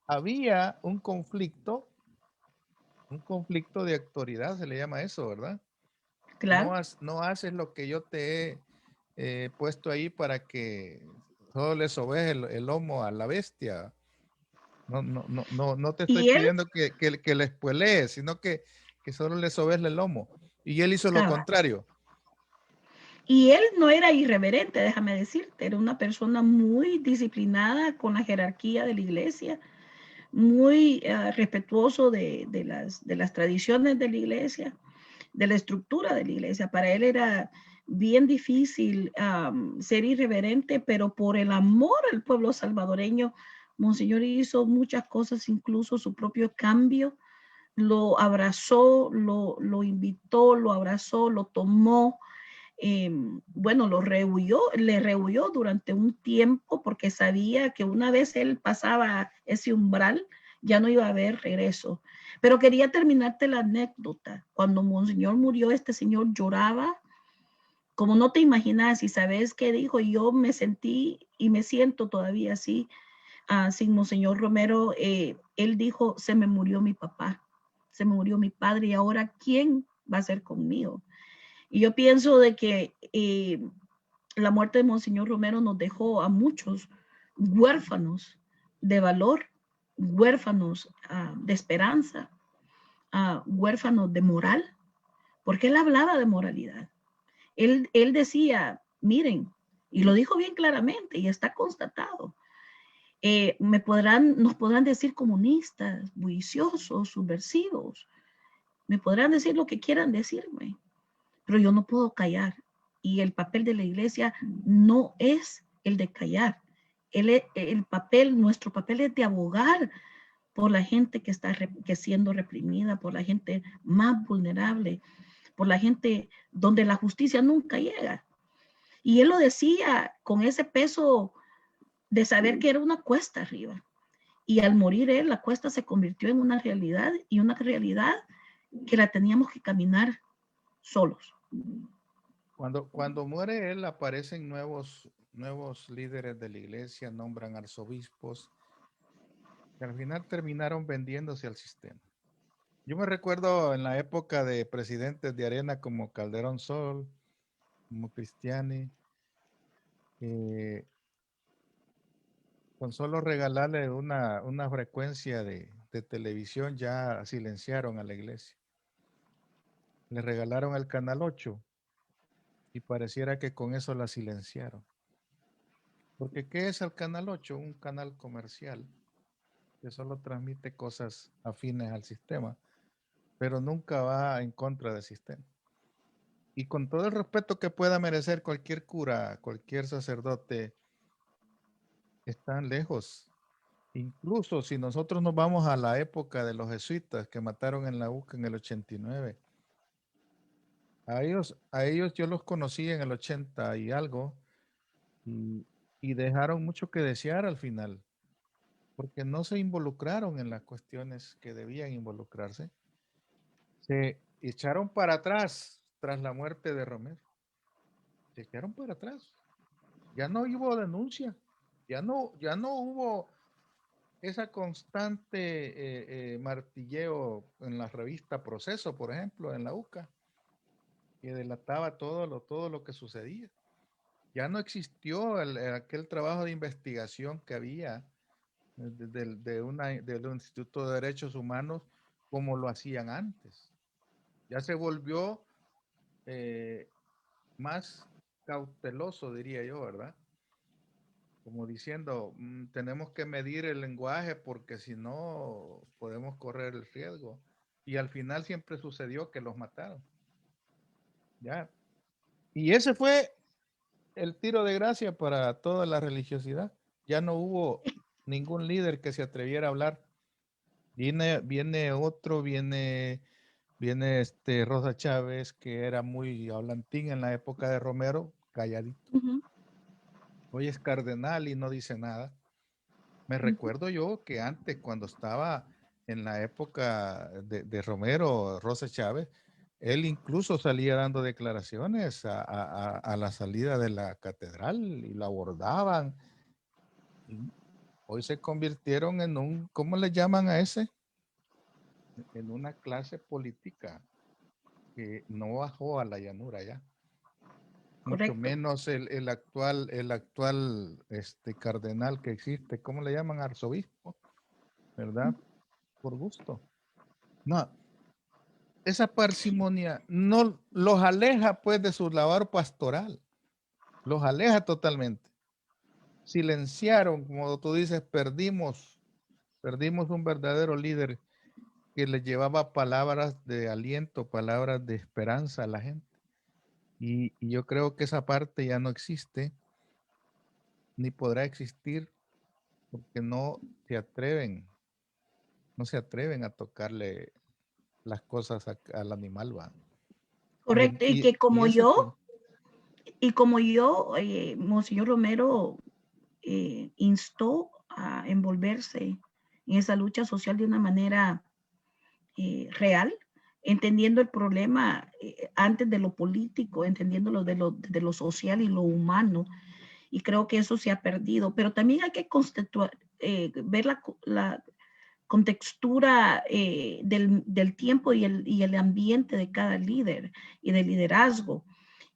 había un conflicto de autoridad, se le llama eso, ¿verdad? Claro. No haces lo que yo te he puesto ahí para que solo le sobes el lomo a la bestia. No te estoy pidiendo que le espuelees, sino que solo le sobes el lomo. Y él hizo lo contrario. Y él no era irreverente, déjame decirte, era una persona muy disciplinada con la jerarquía de la iglesia, muy respetuoso de las tradiciones de la iglesia, de la estructura de la iglesia. Para él era bien difícil ser irreverente, pero por el amor al pueblo salvadoreño, Monseñor hizo muchas cosas, incluso su propio cambio, lo abrazó, lo invitó, lo abrazó, lo tomó. Bueno, le rehuyó durante un tiempo, porque sabía que una vez él pasaba ese umbral, ya no iba a haber regreso. Pero quería terminarte la anécdota. Cuando Monseñor murió, este señor lloraba como no te imaginas, y sabes qué dijo. Yo me sentí y me siento todavía así, sin Monseñor Romero. Él dijo: se me murió mi papá, se me murió mi padre, y ahora ¿quién va a ser conmigo? Y yo pienso de que la muerte de Monseñor Romero nos dejó a muchos huérfanos de valor, huérfanos de esperanza, huérfanos de moral, porque él hablaba de moralidad. Él decía, miren, y lo dijo bien claramente y está constatado, nos podrán decir comunistas, bulliciosos, subversivos, me podrán decir lo que quieran decirme, pero yo no puedo callar. Y el papel de la iglesia no es el de callar. Nuestro papel es de abogar por la gente que está siendo reprimida, por la gente más vulnerable, por la gente donde la justicia nunca llega. Y él lo decía con ese peso de saber que era una cuesta arriba. Y al morir él, la cuesta se convirtió en una realidad, y una realidad que la teníamos que caminar solos. Cuando muere él, aparecen nuevos líderes de la iglesia, nombran arzobispos, que al final terminaron vendiéndose al sistema. Yo me recuerdo en la época de presidentes de Arena como Calderón Sol, como Cristiani, con solo regalarle una frecuencia de televisión ya silenciaron a la iglesia. Le regalaron el Canal 8 y pareciera que con eso la silenciaron. Porque ¿qué es el Canal 8? Un canal comercial que solo transmite cosas afines al sistema, pero nunca va en contra del sistema. Y con todo el respeto que pueda merecer cualquier cura, cualquier sacerdote, están lejos. Incluso si nosotros nos vamos a la época de los jesuitas que mataron en la UCA en el 89, a ellos yo los conocí en el 80 y algo, y dejaron mucho que desear al final, porque no se involucraron en las cuestiones que debían involucrarse. Se echaron para atrás tras la muerte de Romero. Se echaron para atrás. Ya no hubo denuncia. Ya no hubo esa constante martilleo en la revista Proceso, por ejemplo, en la UCA, que delataba todo lo que sucedía. Ya no existió aquel trabajo de investigación que había de un Instituto de Derechos Humanos como lo hacían antes. Ya se volvió más cauteloso, diría yo, ¿verdad? Como diciendo, tenemos que medir el lenguaje porque si no podemos correr el riesgo. Y al final siempre sucedió que los mataron. ¿Ya? Y ese fue el tiro de gracia para toda la religiosidad. Ya no hubo ningún líder que se atreviera a hablar. Viene otro, viene Rosa Chávez, que era muy hablantín en la época de Romero, calladito. Hoy es cardenal y no dice nada. Me recuerdo yo que antes, cuando estaba en la época de Romero, Rosa Chávez, él incluso salía dando declaraciones a la salida de la catedral y la abordaban. Y hoy se convirtieron en un, ¿cómo le llaman a ese? En una clase política que no bajó a la llanura ya. Correcto. Mucho menos el actual cardenal que existe, ¿cómo le llaman? Arzobispo, ¿verdad? Por gusto. No, esa parsimonia no los aleja pues de su labor pastoral, los aleja totalmente. Silenciaron, como tú dices, perdimos un verdadero líder que le llevaba palabras de aliento, palabras de esperanza a la gente. Y yo creo que esa parte ya no existe, ni podrá existir, porque no se atreven a tocarle las cosas al animal, va. Correcto, y que como yo, Monseñor Romero instó a envolverse en esa lucha social de una manera real, entendiendo el problema antes de lo político, entendiéndolo de lo social y lo humano. Y creo que eso se ha perdido, pero también hay que ver contextura del tiempo y el ambiente de cada líder y del liderazgo.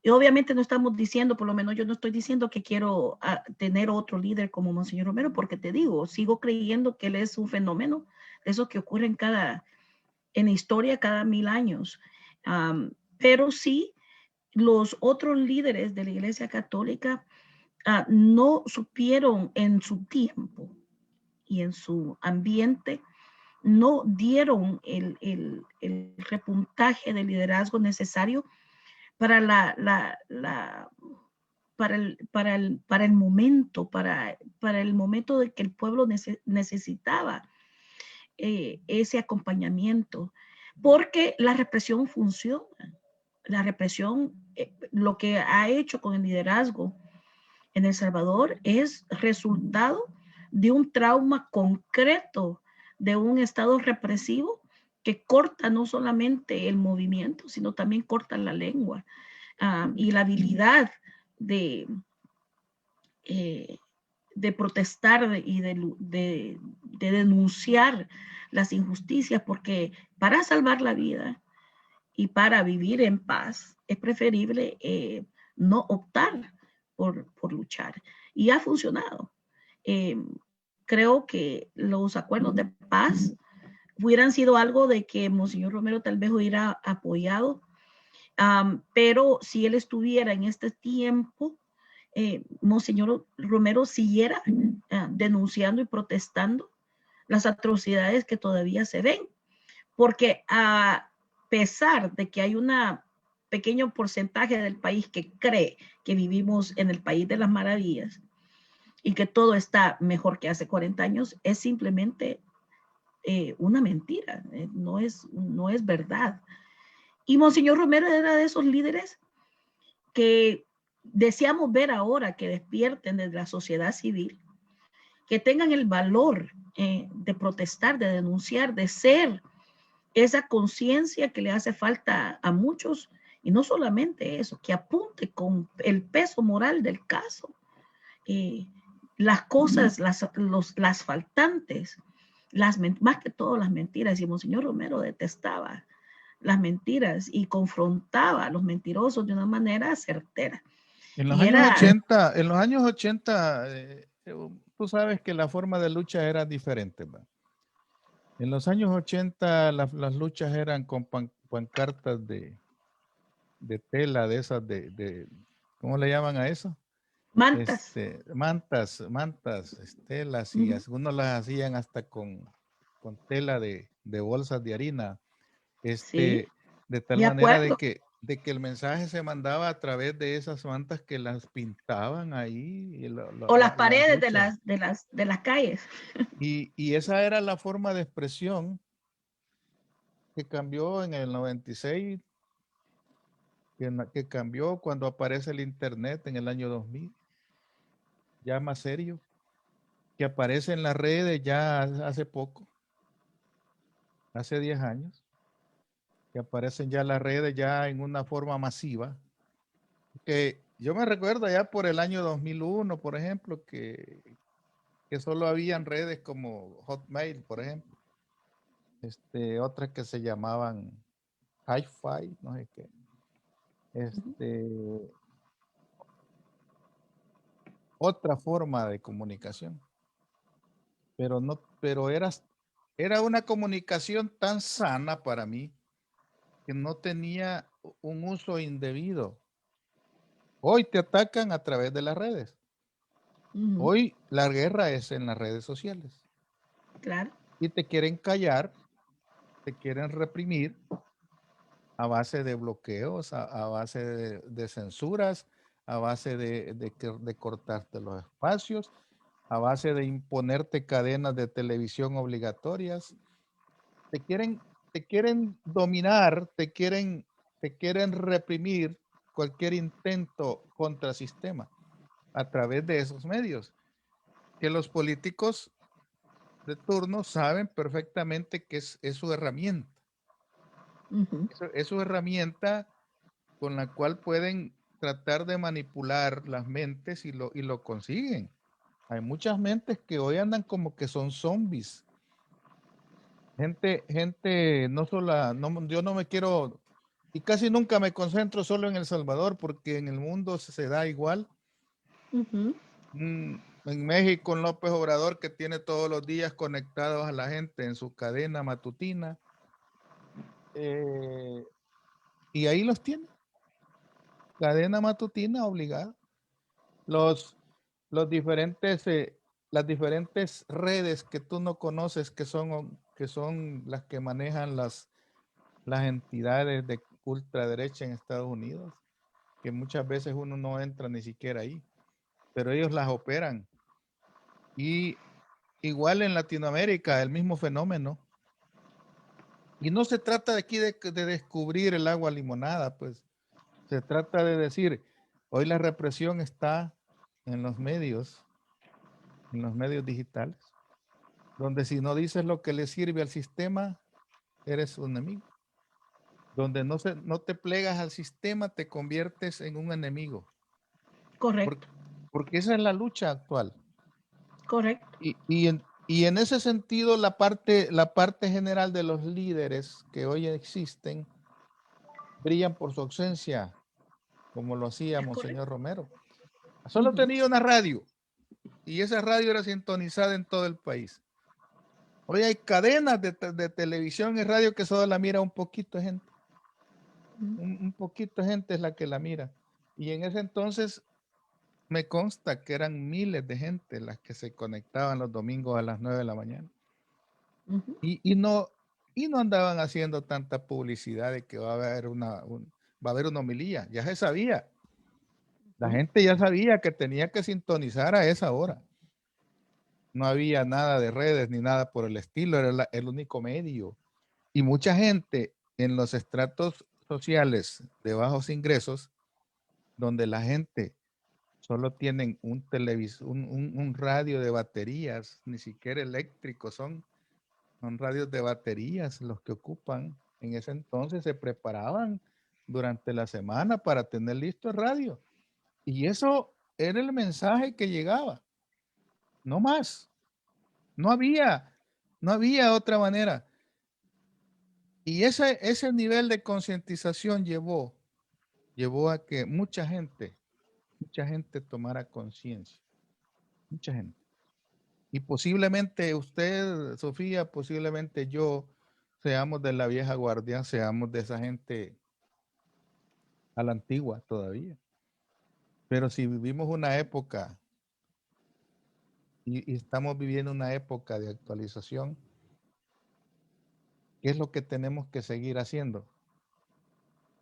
Y obviamente no estamos diciendo, por lo menos yo no estoy diciendo que quiero tener otro líder como Monseñor Romero, porque te digo, sigo creyendo que él es un fenómeno de eso que ocurre en la historia cada 1000 años. Pero sí, los otros líderes de la Iglesia Católica no supieron en su tiempo y en su ambiente, no dieron el repuntaje de liderazgo necesario para para el momento, para el momento de que el pueblo necesitaba ese acompañamiento, porque la represión funciona. La represión, lo que ha hecho con el liderazgo en El Salvador es resultado de un trauma concreto, de un estado represivo que corta no solamente el movimiento, sino también corta la lengua y la habilidad de protestar y de denunciar las injusticias, porque para salvar la vida y para vivir en paz es preferible no optar por luchar. Y ha funcionado. Creo que los acuerdos de paz hubieran sido algo de que Monseñor Romero tal vez hubiera apoyado, pero si él estuviera en este tiempo, Monseñor Romero siguiera denunciando y protestando las atrocidades que todavía se ven, porque a pesar de que hay un pequeño porcentaje del país que cree que vivimos en el país de las maravillas y que todo está mejor que hace 40 años, es simplemente una mentira, no es verdad. Y Monseñor Romero era de esos líderes que deseamos ver ahora que despierten desde la sociedad civil, que tengan el valor de protestar, de denunciar, de ser esa conciencia que le hace falta a muchos, y no solamente eso, que apunte con el peso moral del caso, las cosas, las faltantes, más que todo las mentiras. Y Monseñor Romero detestaba las mentiras y confrontaba a los mentirosos de una manera certera. En los años 80, tú sabes que la forma de lucha era diferente, ¿va? En los años 80 las luchas eran con pancartas de tela, de esas ¿cómo le llaman a eso? Mantas. Mantas, telas, y algunos las hacían hasta con tela de bolsas de harina, Sí, de tal de manera acuerdo. de que el mensaje se mandaba a través de esas mantas que las pintaban ahí. O las paredes de las calles. Y esa era la forma de expresión que cambió en el 96, que cambió cuando aparece el Internet en el año 2000, ya más serio, que aparece en las redes ya hace poco, hace 10 años, que aparecen ya las redes ya en una forma masiva, que yo me recuerdo ya por el año 2001, por ejemplo, que solo habían redes como Hotmail, por ejemplo, otras que se llamaban Hi-Fi, no sé qué, otra forma de comunicación, pero era una comunicación tan sana para mí que no tenía un uso indebido. Hoy te atacan a través de las redes. Hoy la guerra es en las redes sociales. Claro. Y te quieren callar, te quieren reprimir a base de bloqueos, a base de censuras, a base de cortarte los espacios, a base de imponerte cadenas de televisión obligatorias. Te quieren dominar, te quieren reprimir cualquier intento contra sistema a través de esos medios, que los políticos de turno saben perfectamente que es su herramienta. Es su herramienta con la cual pueden tratar de manipular las mentes y lo consiguen. Hay muchas mentes que hoy andan como que son zombies, Gente, no solo, no, yo no me quiero, y casi nunca me concentro solo en El Salvador, porque en el mundo se da igual. Ujú. En México, en López Obrador, que tiene todos los días conectados a la gente en su cadena matutina, y ahí los tiene, cadena matutina obligada. Los, los diferentes, las diferentes redes que tú no conoces, que son las que manejan las entidades de ultraderecha en Estados Unidos, que muchas veces uno no entra ni siquiera ahí, pero ellos las operan. Y igual en Latinoamérica, el mismo fenómeno. Y no se trata de aquí de descubrir el agua limonada, pues se trata de decir, hoy la represión está en los medios digitales, donde si no dices lo que le sirve al sistema, eres un enemigo. Donde no te plegas al sistema, te conviertes en un enemigo. Correcto, Porque esa es la lucha actual. correcto. Y en ese sentido, la parte general de los líderes que hoy existen brillan por su ausencia, como lo hacía Es Monseñor correcto. Romero. Solo tenía una radio y esa radio era sintonizada en todo el país. Hoy hay cadenas de televisión y radio que solo la mira un poquito de gente. Un poquito de gente es la que la mira. Y en ese entonces me consta que eran miles de gente las que se conectaban los domingos a las 9 de la mañana. Ujú. Y no andaban haciendo tanta publicidad de que va a haber va a haber una homilía. Ya se sabía. La gente ya sabía que tenía que sintonizar a esa hora. No había nada de redes ni nada por el estilo, era el único medio. Y mucha gente en los estratos sociales de bajos ingresos, donde la gente solo tienen un radio de baterías, ni siquiera eléctricos, son radios de baterías los que ocupan. En ese entonces se preparaban durante la semana para tener listo el radio. Y eso era el mensaje que llegaba. No más. No había otra manera. Y ese nivel de concientización llevó a que mucha gente tomara conciencia. Mucha gente. Y posiblemente usted, Sofía, posiblemente yo, seamos de la vieja guardia, seamos de esa gente a la antigua todavía. Pero si vivimos una época y estamos viviendo una época de actualización, ¿qué es lo que tenemos que seguir haciendo?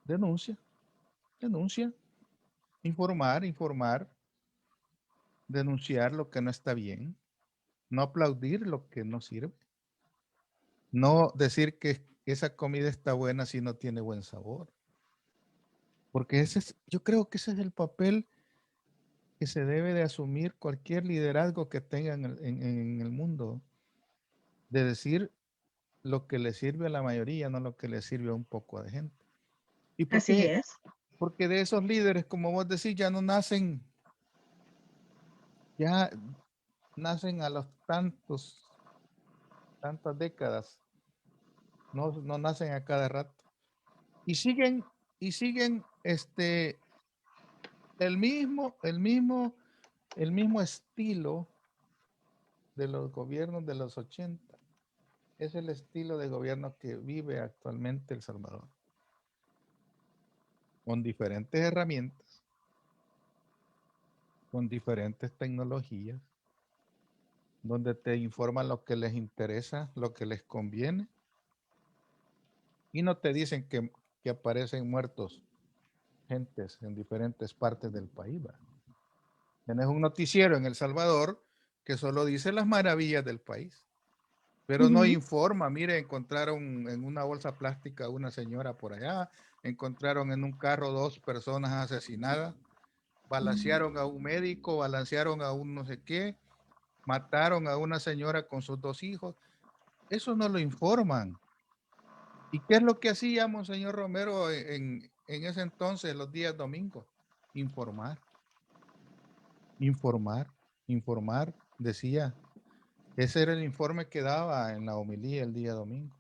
Denuncia, denuncia, informar, denunciar lo que no está bien, no aplaudir lo que no sirve, no decir que esa comida está buena si no tiene buen sabor. Porque yo creo que ese es el papel que se debe de asumir cualquier liderazgo que tenga en el mundo, de decir lo que le sirve a la mayoría, no lo que le sirve a un poco de gente. ¿Y por Así qué? es. Porque de esos líderes, como vos decís, ya nacen a los tantas décadas, no nacen a cada rato. Y siguen el mismo estilo de los gobiernos de los 80. Es el estilo de gobierno que vive actualmente El Salvador, con diferentes herramientas, con diferentes tecnologías, donde te informan lo que les interesa, lo que les conviene, y no te dicen que aparecen muertos gentes en diferentes partes del país. ¿Verdad? Tienes un noticiero en El Salvador que solo dice las maravillas del país, pero no informa. Mire, encontraron en una bolsa plástica a una señora por allá, encontraron en un carro 2 personas asesinadas, balancearon a un médico, balancearon a un no sé qué, mataron a una señora con sus 2 hijos. Eso no lo informan. ¿Y qué es lo que hacía Monseñor Romero en ese entonces, los días domingos? Informar, informar, informar, decía. Ese era el informe que daba en la homilía el día domingo.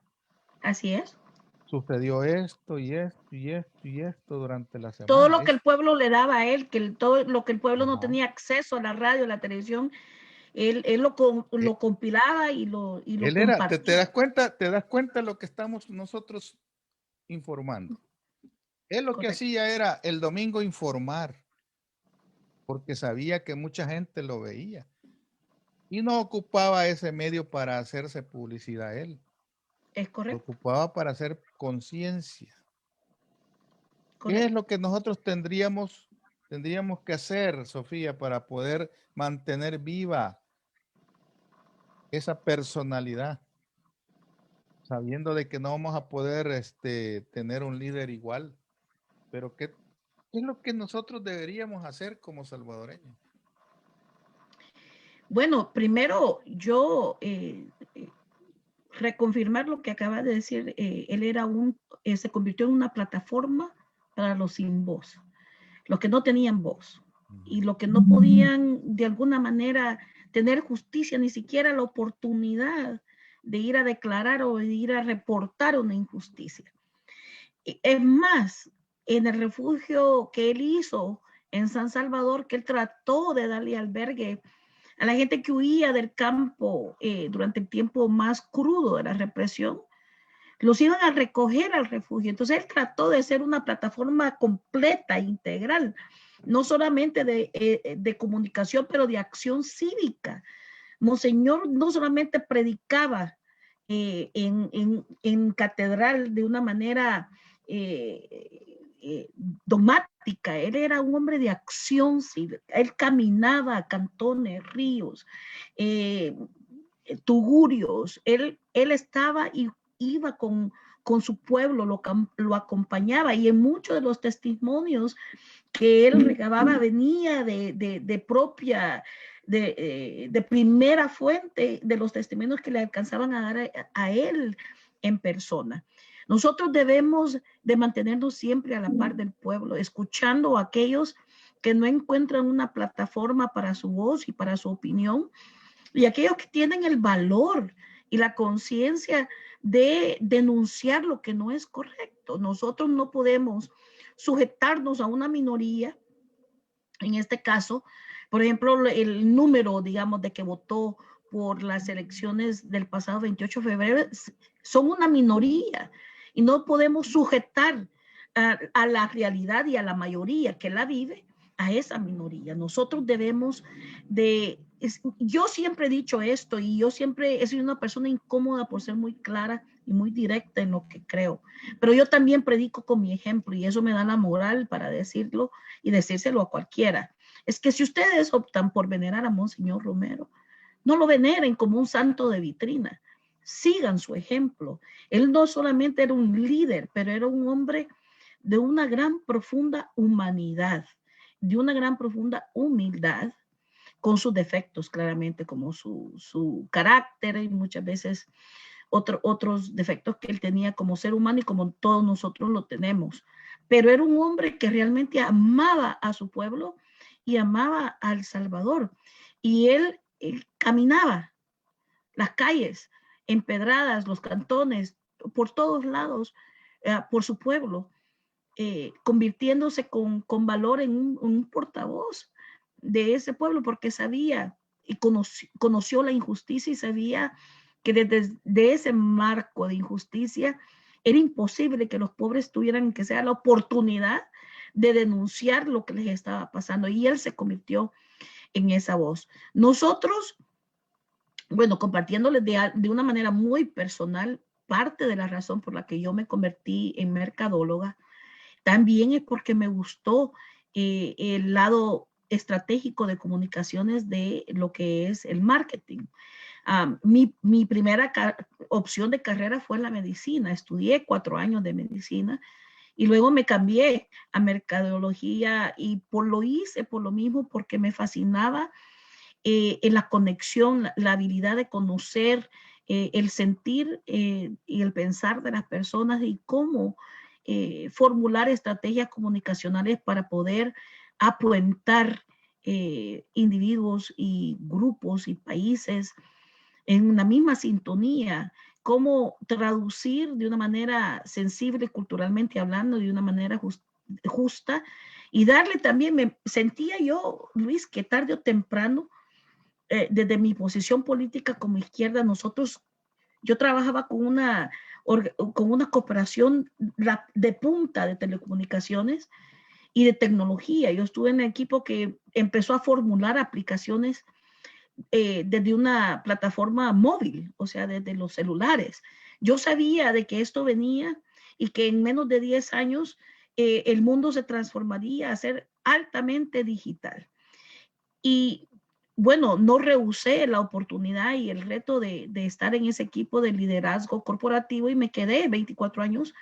Así es. Sucedió esto y esto y esto y esto durante la Todo semana. lo que el pueblo le daba a él, todo lo que el pueblo no Ajá. tenía acceso a la radio, a la televisión, él Eh, lo compilaba y lo Él era, te compartía. te das cuenta lo que estamos nosotros informando. Él lo que Correcto. hacía era el domingo informar, porque sabía que mucha gente lo veía y no ocupaba ese medio para hacerse publicidad él, Es lo correcto. ocupaba para hacer conciencia. ¿Qué es Correcto. lo que nosotros tendríamos que hacer, Sofía, para poder mantener viva esa personalidad, sabiendo de que no vamos a poder tener un líder igual? Pero ¿qué es lo que nosotros deberíamos hacer como salvadoreños? Bueno, primero yo reconfirmar lo que acaba de decir, él era se convirtió en una plataforma para los sin voz, los que no tenían voz y los que no podían de alguna manera tener justicia, ni siquiera la oportunidad de ir a declarar o de ir a reportar una injusticia. Es más, en el refugio que él hizo en San Salvador, que él trató de darle albergue a la gente que huía del campo durante el tiempo más crudo de la represión, los iban a recoger al refugio. Entonces él trató de ser una plataforma completa, integral, no solamente de comunicación, pero de acción cívica. Monseñor no solamente predicaba en catedral de una manera dogmática, él era un hombre de acción cívica, él caminaba a cantones, ríos, tugurios, él estaba y iba con su pueblo, lo acompañaba, y en muchos de los testimonios que él recababa venía de propia, de primera fuente de los testimonios que le alcanzaban a dar a él en persona. Nosotros debemos de mantenernos siempre a la par del pueblo, escuchando a aquellos que no encuentran una plataforma para su voz y para su opinión, y aquellos que tienen el valor y la conciencia de denunciar lo que no es correcto. Nosotros no podemos sujetarnos a una minoría. En este caso, por ejemplo, el número, digamos, de que votó por las elecciones del pasado 28 de febrero son una minoría y no podemos sujetar a la realidad y a la mayoría que la vive a esa minoría. Nosotros debemos yo siempre he dicho esto y yo siempre he sido una persona incómoda por ser muy clara y muy directa en lo que creo, pero yo también predico con mi ejemplo y eso me da la moral para decirlo y decírselo a cualquiera. Es que si ustedes optan por venerar a Monseñor Romero, no lo veneren como un santo de vitrina, sigan su ejemplo. Él no solamente era un líder, pero era un hombre de una gran profunda humanidad, de una gran profunda humildad, con sus defectos claramente, como su carácter y muchas veces otros defectos que él tenía como ser humano y como todos nosotros lo tenemos. Pero era un hombre que realmente amaba a su pueblo y amaba a El Salvador. Y él caminaba las calles empedradas, los cantones, por todos lados, por su pueblo, convirtiéndose con valor en un portavoz de ese pueblo, porque sabía y conoció la injusticia y sabía que desde ese marco de injusticia era imposible que los pobres tuvieran que sea la oportunidad de denunciar lo que les estaba pasando, y él se convirtió en esa voz. Nosotros, bueno, compartiéndoles de una manera muy personal, parte de la razón por la que yo me convertí en mercadóloga también es porque me gustó el lado estratégico de comunicaciones de lo que es el marketing. Mi primera opción de carrera fue la medicina. Estudié 4 años de medicina y luego me cambié a mercadología y lo hice por lo mismo, porque me fascinaba en la conexión, la habilidad de conocer el sentir y el pensar de las personas y cómo formular estrategias comunicacionales para poder apuentar individuos y grupos y países en una misma sintonía, cómo traducir de una manera sensible, culturalmente hablando, de una manera justa, y darle también, me sentía yo, Luis, que tarde o temprano, desde mi posición política como izquierda, yo trabajaba con una cooperación de punta de telecomunicaciones y de tecnología. Yo estuve en el equipo que empezó a formular aplicaciones desde una plataforma móvil, o sea, desde los celulares. Yo sabía de que esto venía y que en menos de 10 años el mundo se transformaría a ser altamente digital. Y bueno, no rehusé la oportunidad y el reto de estar en ese equipo de liderazgo corporativo y me quedé 24 años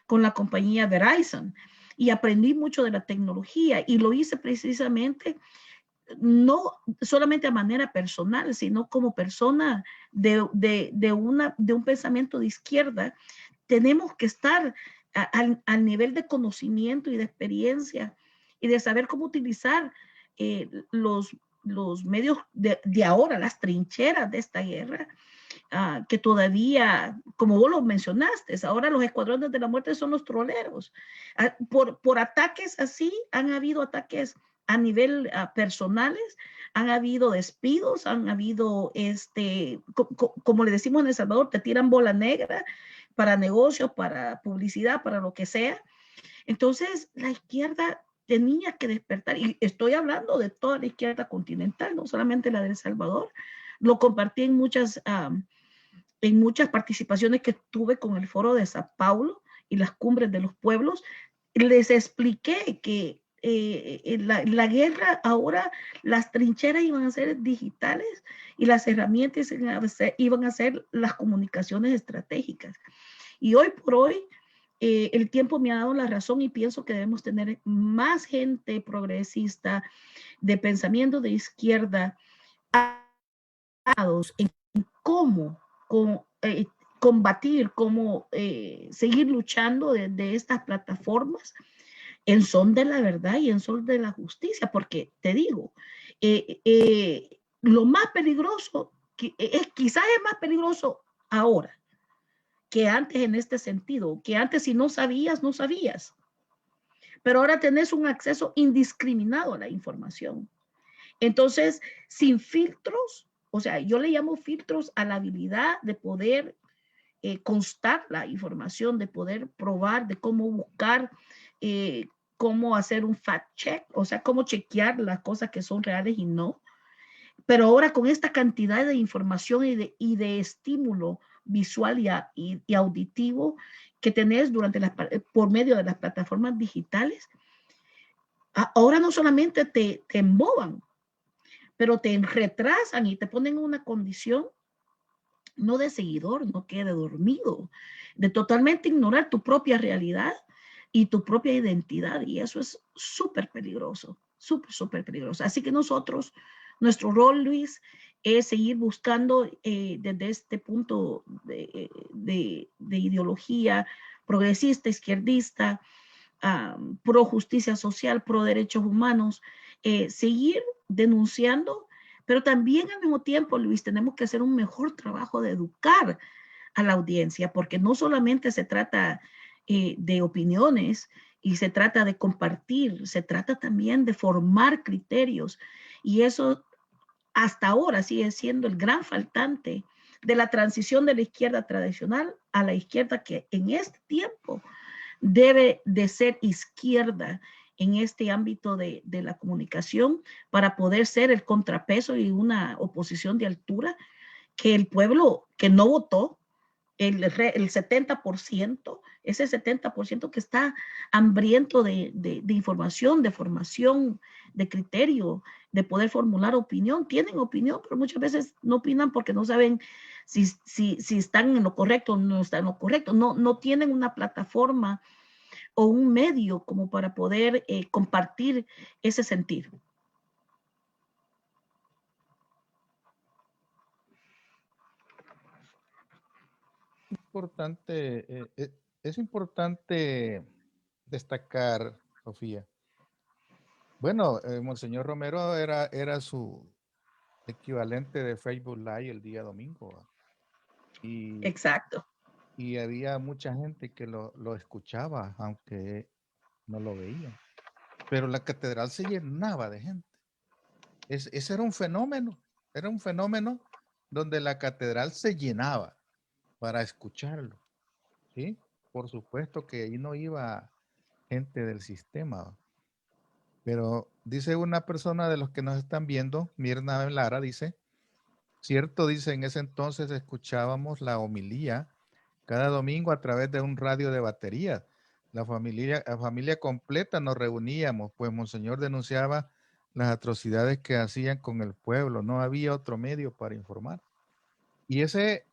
con la compañía Verizon y aprendí mucho de la tecnología y lo hice precisamente no solamente a manera personal, sino como persona de un pensamiento de izquierda. Tenemos que estar al nivel de conocimiento y de experiencia y de saber cómo utilizar los medios de ahora, las trincheras de esta guerra, que todavía, como vos lo mencionaste, ahora los escuadrones de la muerte son los troleros. Por ataques así, han habido ataques a nivel personales, han habido despidos, han habido, como le decimos en El Salvador, te tiran bola negra para negocios, para publicidad, para lo que sea. Entonces, la izquierda tenía que despertar, y estoy hablando de toda la izquierda continental, no solamente la de El Salvador. Lo compartí en muchas participaciones que tuve con el Foro de Sao Paulo y las cumbres de los pueblos. Les expliqué que la guerra ahora, las trincheras iban a ser digitales y las herramientas iban a ser las comunicaciones estratégicas. Y hoy por hoy, el tiempo me ha dado la razón y pienso que debemos tener más gente progresista de pensamiento de izquierda en cómo combatir, cómo seguir luchando de estas plataformas en son de la verdad y en son de la justicia, porque te digo, lo más peligroso, quizás es más peligroso ahora que antes en este sentido, que antes si no sabías, no sabías, pero ahora tenés un acceso indiscriminado a la información. Entonces, sin filtros, o sea, yo le llamo filtros a la habilidad de poder constar la información, de poder probar, de cómo buscar, cómo hacer un fact check, o sea, cómo chequear las cosas que son reales y no. Pero ahora con esta cantidad de información y de estímulo visual y auditivo que tenés por medio de las plataformas digitales, ahora no solamente te emboban, pero te retrasan y te ponen en una condición no de seguidor, no quede dormido, de totalmente ignorar tu propia realidad y tu propia identidad. Y eso es súper peligroso, súper, súper peligroso. Así que nuestro rol, Luis, es seguir buscando desde este punto de ideología progresista, izquierdista, pro justicia social, pro derechos humanos, seguir denunciando, pero también al mismo tiempo, Luis, tenemos que hacer un mejor trabajo de educar a la audiencia, porque no solamente se trata de opiniones y se trata de compartir, se trata también de formar criterios, y eso hasta ahora sigue siendo el gran faltante de la transición de la izquierda tradicional a la izquierda que en este tiempo debe de ser izquierda en este ámbito de la comunicación para poder ser el contrapeso y una oposición de altura que el pueblo que no votó, el 70%, ese 70% que está hambriento de información, de formación, de criterio, de poder formular opinión, tienen opinión, pero muchas veces no opinan porque no saben si están en lo correcto o no están en lo correcto, no tienen una plataforma o un medio como para poder compartir ese sentir. Es importante destacar, Sofía. Bueno, Monseñor Romero era su equivalente de Facebook Live el día domingo. ¿Va? Y, Exacto. y había mucha gente que lo escuchaba, aunque no lo veía. Pero la catedral se llenaba de gente. Ese era un fenómeno donde la catedral se llenaba para escucharlo, ¿sí? Por supuesto que ahí no iba gente del sistema, ¿va? Pero dice una persona de los que nos están viendo, Mirna Lara, dice, cierto, dice, en ese entonces escuchábamos la homilía cada domingo a través de un radio de batería. La familia completa nos reuníamos, pues Monseñor denunciaba las atrocidades que hacían con el pueblo. No había otro medio para informar. Y ese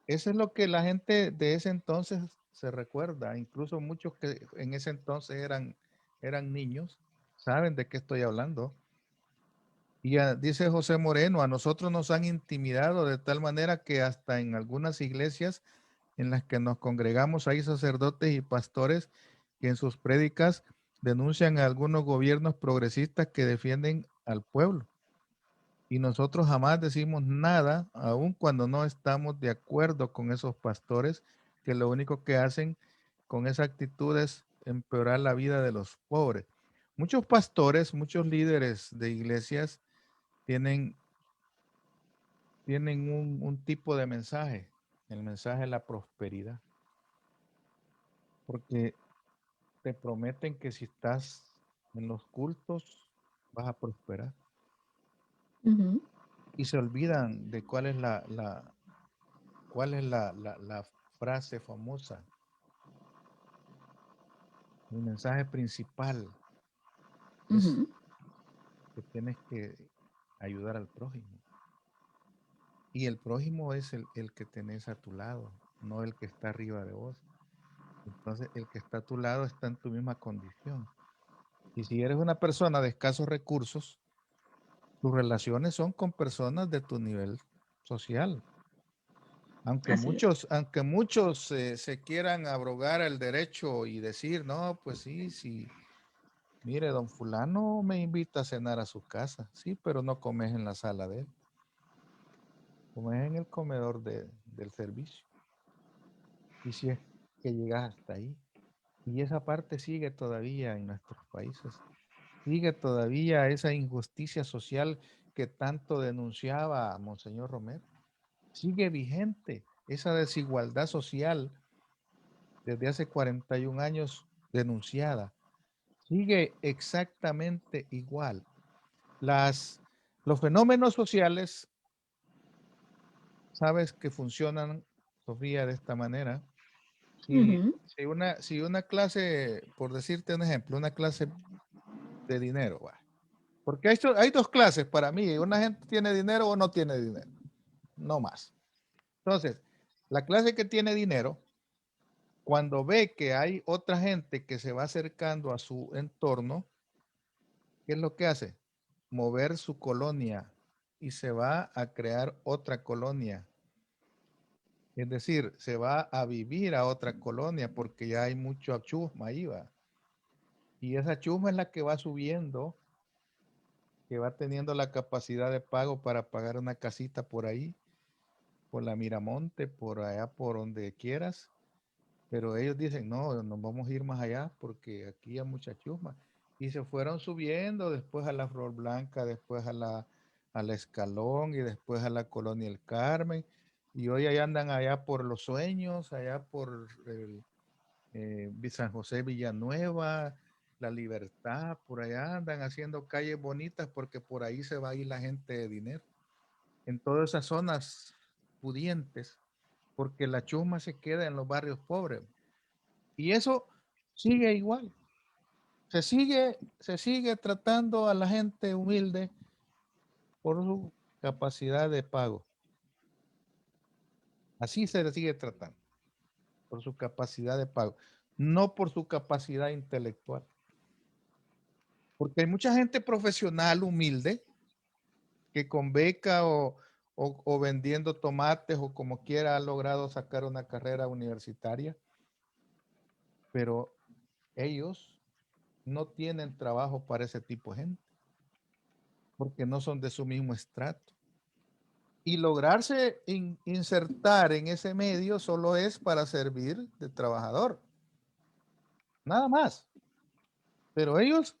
es lo que la gente de ese entonces se recuerda. Incluso muchos que en ese entonces eran niños, saben de qué estoy hablando. Y dice José Moreno, a nosotros nos han intimidado de tal manera que hasta en algunas iglesias en las que nos congregamos hay sacerdotes y pastores que en sus prédicas denuncian a algunos gobiernos progresistas que defienden al pueblo. Y nosotros jamás decimos nada, aun cuando no estamos de acuerdo con esos pastores, que lo único que hacen con esa actitud es empeorar la vida de los pobres. Muchos pastores, muchos líderes de iglesias tienen un tipo de mensaje, el mensaje de la prosperidad, porque te prometen que si estás en los cultos vas a prosperar. Ujú. Y se olvidan de cuál es la frase famosa, el mensaje principal es Ujú. que tienes que ayudar al prójimo. Y el prójimo es el que tenés a tu lado, no el que está arriba de vos. Entonces, el que está a tu lado está en tu misma condición. Y si eres una persona de escasos recursos, tus relaciones son con personas de tu nivel social. Aunque Así es. muchos se quieran abrogar el derecho y decir, no, pues sí, mire, don fulano me invita a cenar a su casa. Sí, pero no comes en la sala de él. Comes en el comedor del servicio. Y si es que llegas hasta ahí. Y esa parte sigue todavía en nuestros países. Sigue todavía esa injusticia social que tanto denunciaba Monseñor Romero. Sigue vigente esa desigualdad social desde hace 41 años denunciada. Sigue exactamente igual. Los fenómenos sociales, sabes que funcionan, Sofía, de esta manera. Si, Ujú. si una clase, por decirte un ejemplo, una clase de dinero, ¿va? Porque hay dos clases para mí. Una gente tiene dinero o no tiene dinero. No más. Entonces, la clase que tiene dinero, cuando ve que hay otra gente que se va acercando a su entorno, ¿qué es lo que hace? Mover su colonia y se va a crear otra colonia. Es decir, se va a vivir a otra colonia porque ya hay mucho chusma ahí, va. Y esa chusma es la que va subiendo, que va teniendo la capacidad de pago para pagar una casita por ahí, por la Miramonte, por allá, por donde quieras. Pero ellos dicen, no, nos vamos a ir más allá porque aquí hay mucha chusma. Y se fueron subiendo después a la Flor Blanca, después a la Escalón y después a la Colonia El Carmen. Y hoy allá andan allá por Los Sueños, allá por San José Villanueva, La Libertad, por allá andan haciendo calles bonitas porque por ahí se va a ir la gente de dinero. En todas esas zonas pudientes, porque la chusma se queda en los barrios pobres. Y eso sigue igual. Se sigue tratando a la gente humilde por su capacidad de pago. Así se le sigue tratando, por su capacidad de pago, no por su capacidad intelectual. Porque hay mucha gente profesional humilde que con beca o vendiendo tomates o como quiera ha logrado sacar una carrera universitaria, pero ellos no tienen trabajo para ese tipo de gente porque no son de su mismo estrato. Y lograrse insertar en ese medio solo es para servir de trabajador. Nada más. Pero ellos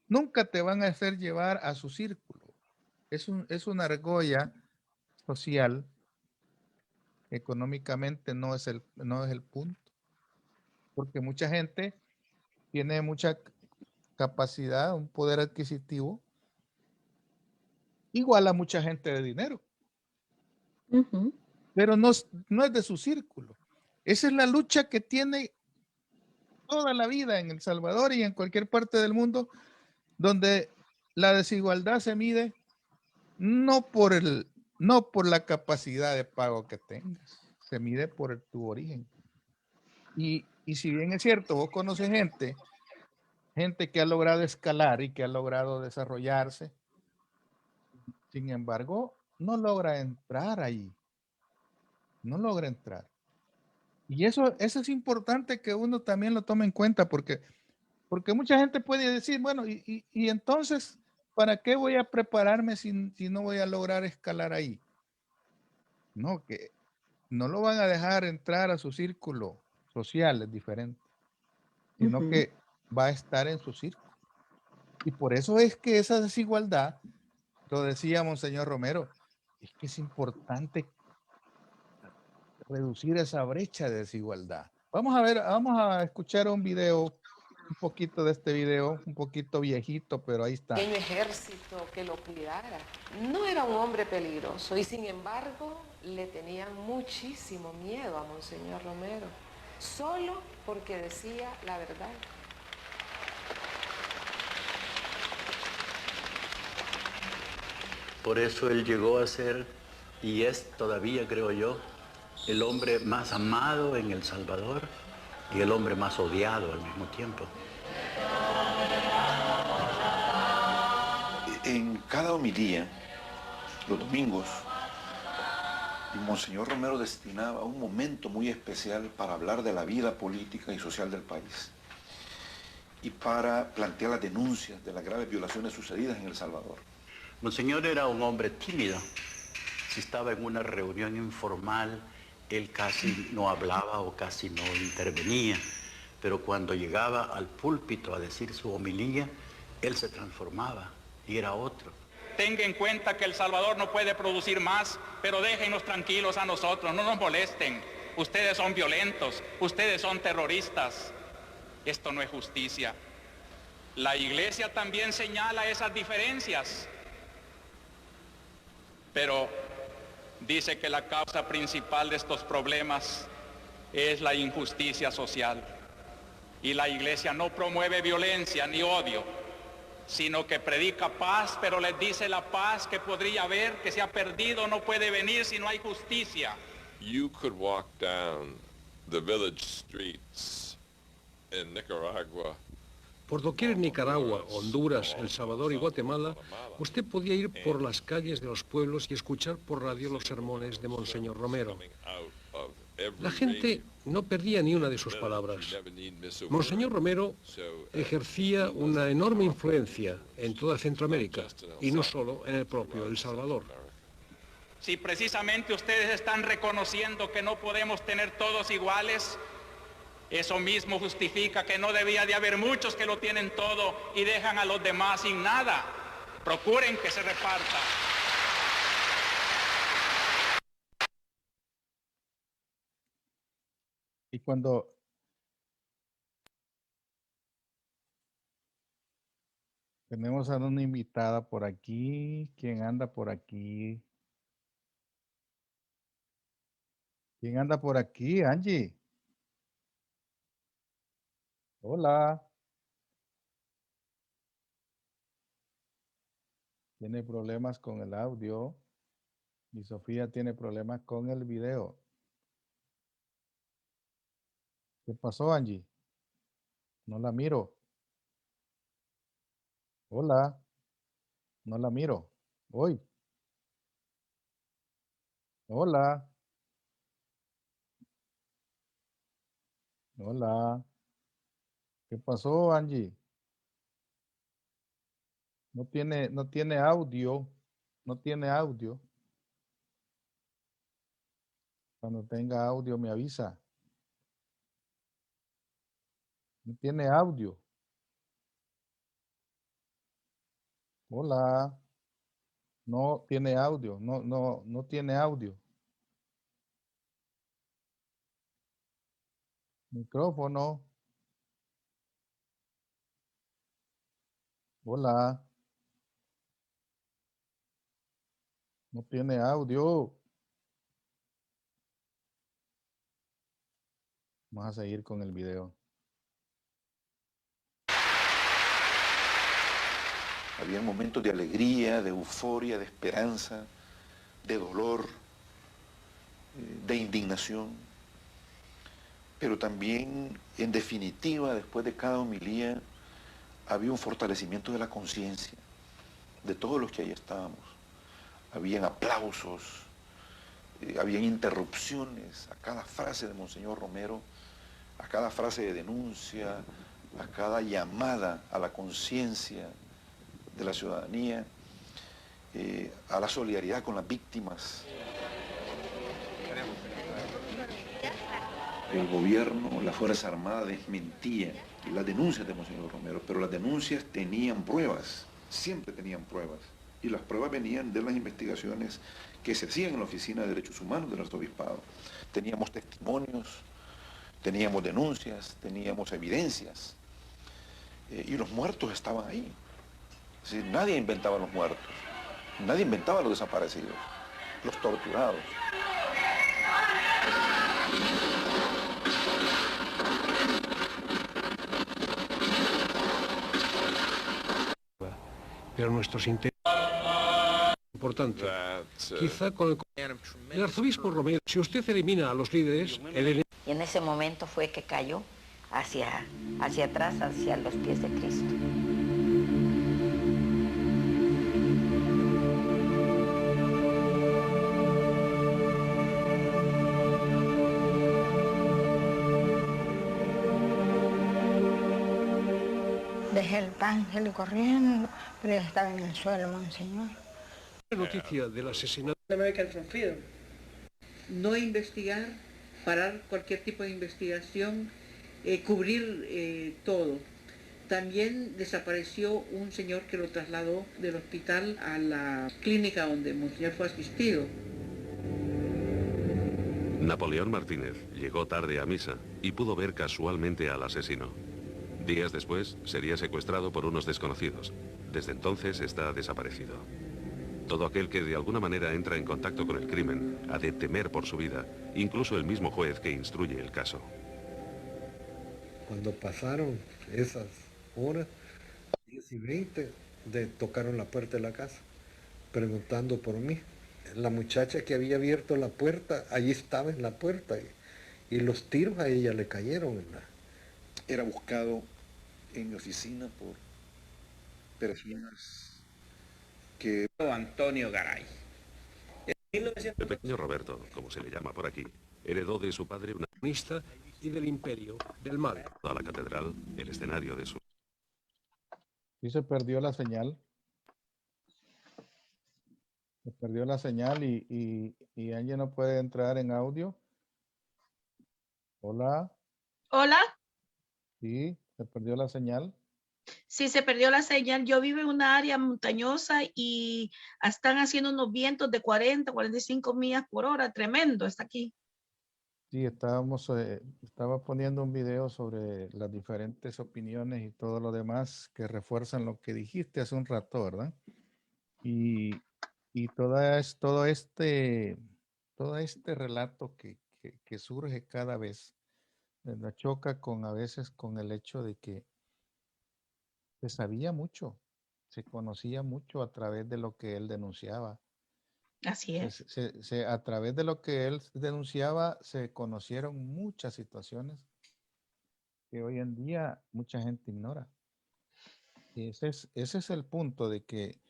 nunca te van a hacer llevar a su círculo. Es una argolla social. Económicamente no es el punto. Porque mucha gente tiene mucha capacidad, un poder adquisitivo, igual a mucha gente de dinero. Pero no es de su círculo. Esa es la lucha que tiene toda la vida en El Salvador y en cualquier parte del mundo, donde la desigualdad se mide no por la capacidad de pago que tengas, se mide por tu origen. Y si bien es cierto, vos conoces gente que ha logrado escalar y que ha logrado desarrollarse, sin embargo, no logra entrar ahí. No logra entrar. Y eso es importante que uno también lo tome en cuenta, porque mucha gente puede decir, bueno, y entonces, ¿para qué voy a prepararme si no voy a lograr escalar ahí? No, que no lo van a dejar entrar a su círculo social, es diferente, sino que va a estar en su círculo. Y por eso es que esa desigualdad, lo decía Monseñor Romero, es que es importante reducir esa brecha de desigualdad. Vamos a escuchar un video, un poquito de este video, un poquito viejito, pero ahí está. Pequeño ejército que lo cuidara. No era un hombre peligroso y sin embargo le tenían muchísimo miedo a Monseñor Romero, solo porque decía la verdad. Por eso él llegó a ser, y es todavía, creo yo, el hombre más amado en El Salvador y el hombre más odiado al mismo tiempo. En cada homilía, los domingos, Monseñor Romero destinaba un momento muy especial para hablar de la vida política y social del país y para plantear las denuncias de las graves violaciones sucedidas en El Salvador. Monseñor era un hombre tímido. Si estaba en una reunión informal, él casi no hablaba o casi no intervenía. Pero cuando llegaba al púlpito a decir su homilía, él se transformaba y era otro. Tenga en cuenta que El Salvador no puede producir más, pero déjenos tranquilos a nosotros, no nos molesten. Ustedes son violentos, ustedes son terroristas. Esto no es justicia. La Iglesia también señala esas diferencias, pero dice que la causa principal de estos problemas es la injusticia social. Y la Iglesia no promueve violencia ni odio, sino que predica paz, pero les dice la paz que podría haber, que se ha perdido, no puede venir si no hay justicia. You could walk down the village streets in Nicaragua. Por doquier en Nicaragua, Honduras, El Salvador y Guatemala, usted podía ir por las calles de los pueblos y escuchar por radio los sermones de Monseñor Romero. La gente no perdía ni una de sus palabras. Monseñor Romero ejercía una enorme influencia en toda Centroamérica y no solo en el propio El Salvador. Si precisamente ustedes están reconociendo que no podemos tener todos iguales, eso mismo justifica que no debía de haber muchos que lo tienen todo y dejan a los demás sin nada. Procuren que se reparta. Y cuando tenemos a una invitada por aquí, ¿quién anda por aquí? ¿Quién anda por aquí, Angie? Hola. Tiene problemas con el audio y Sofía tiene problemas con el video. ¿Qué pasó, Angie? No la miro. Hola. No la miro. Hoy. Hola. Hola. ¿Qué pasó, Angie? No tiene audio. No tiene audio. Cuando tenga audio me avisa. No tiene audio. Hola. No tiene audio. No tiene audio. Micrófono. Hola. No tiene audio. Vamos a seguir con el video. Había momentos de alegría, de euforia, de esperanza, de dolor, de indignación. Pero también, en definitiva, después de cada homilía, había un fortalecimiento de la conciencia de todos los que ahí estábamos. Habían aplausos, habían interrupciones a cada frase de Monseñor Romero, a cada frase de denuncia, a cada llamada a la conciencia de la ciudadanía, a la solidaridad con las víctimas. El gobierno, la Fuerza Armada desmentía las denuncias de Monseñor Romero, pero las denuncias tenían pruebas, siempre tenían pruebas, y las pruebas venían de las investigaciones que se hacían en la Oficina de Derechos Humanos del Arzobispado. Teníamos testimonios, teníamos denuncias, teníamos evidencias, y los muertos estaban ahí. Es decir, nadie inventaba los muertos, nadie inventaba los desaparecidos, los torturados. Pero nuestros intereses importante. Quizá con el arzobispo Romero, si usted elimina a los líderes, Y en ese momento fue que cayó hacia atrás, hacia los pies de Cristo. Dejé el pan, salí corriendo, pero ya estaba en el suelo, Monseñor. La noticia del asesinato. American from Freedom. No investigar, parar cualquier tipo de investigación, cubrir todo. También desapareció un señor que lo trasladó del hospital a la clínica donde Monseñor fue asistido. Napoleón Martínez llegó tarde a misa y pudo ver casualmente al asesino. Días después sería secuestrado por unos desconocidos. Desde entonces está desaparecido. Todo aquel que de alguna manera entra en contacto con el crimen ha de temer por su vida, incluso el mismo juez que instruye el caso. Cuando pasaron esas horas, 10 y 20, tocaron la puerta de la casa, preguntando por mí. La muchacha que había abierto la puerta, allí estaba en la puerta, y los tiros a ella le cayeron. Era buscado en mi oficina por personas que... Antonio Garay. El pequeño Roberto, como se le llama por aquí, heredó de su padre una comunista y del imperio del mal. A la catedral, el escenario de su... Sí, se perdió la señal. Se perdió la señal y alguien no puede entrar en audio. Hola. Hola. Sí, se perdió la señal. Sí, se perdió la señal. Yo vivo en una área montañosa y están haciendo unos vientos de 40, 45 millas por hora. Tremendo está aquí. Sí, estaba poniendo un video sobre las diferentes opiniones y todo lo demás que refuerzan lo que dijiste hace un rato, ¿verdad? Y todo este relato que surge cada vez, me choca a veces con el hecho de que se sabía mucho, se conocía mucho a través de lo que él denunciaba. Así es. A través de lo que él denunciaba se conocieron muchas situaciones que hoy en día mucha gente ignora. Y ese es el punto de que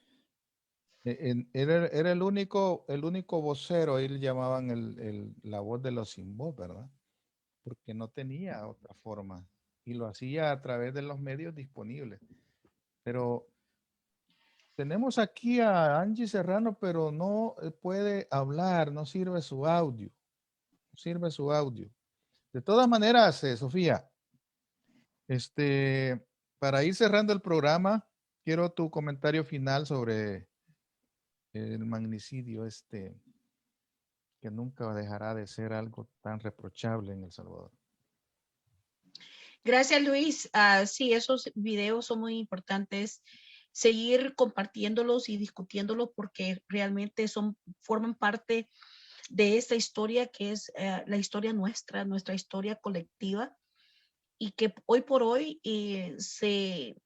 era el único vocero, ahí le llamaban la voz de los sin voz, ¿verdad? Porque no tenía otra forma y lo hacía a través de los medios disponibles. Pero tenemos aquí a Angie Serrano, pero no puede hablar, no sirve su audio. sirve su audio. De todas maneras, Sofía, para ir cerrando el programa, quiero tu comentario final sobre el magnicidio que nunca dejará de ser algo tan reprochable en El Salvador. Gracias, Luis. Sí, esos videos son muy importantes. Seguir compartiéndolos y discutiéndolos porque realmente forman parte de esta historia que es la historia nuestra historia colectiva, y que hoy por hoy se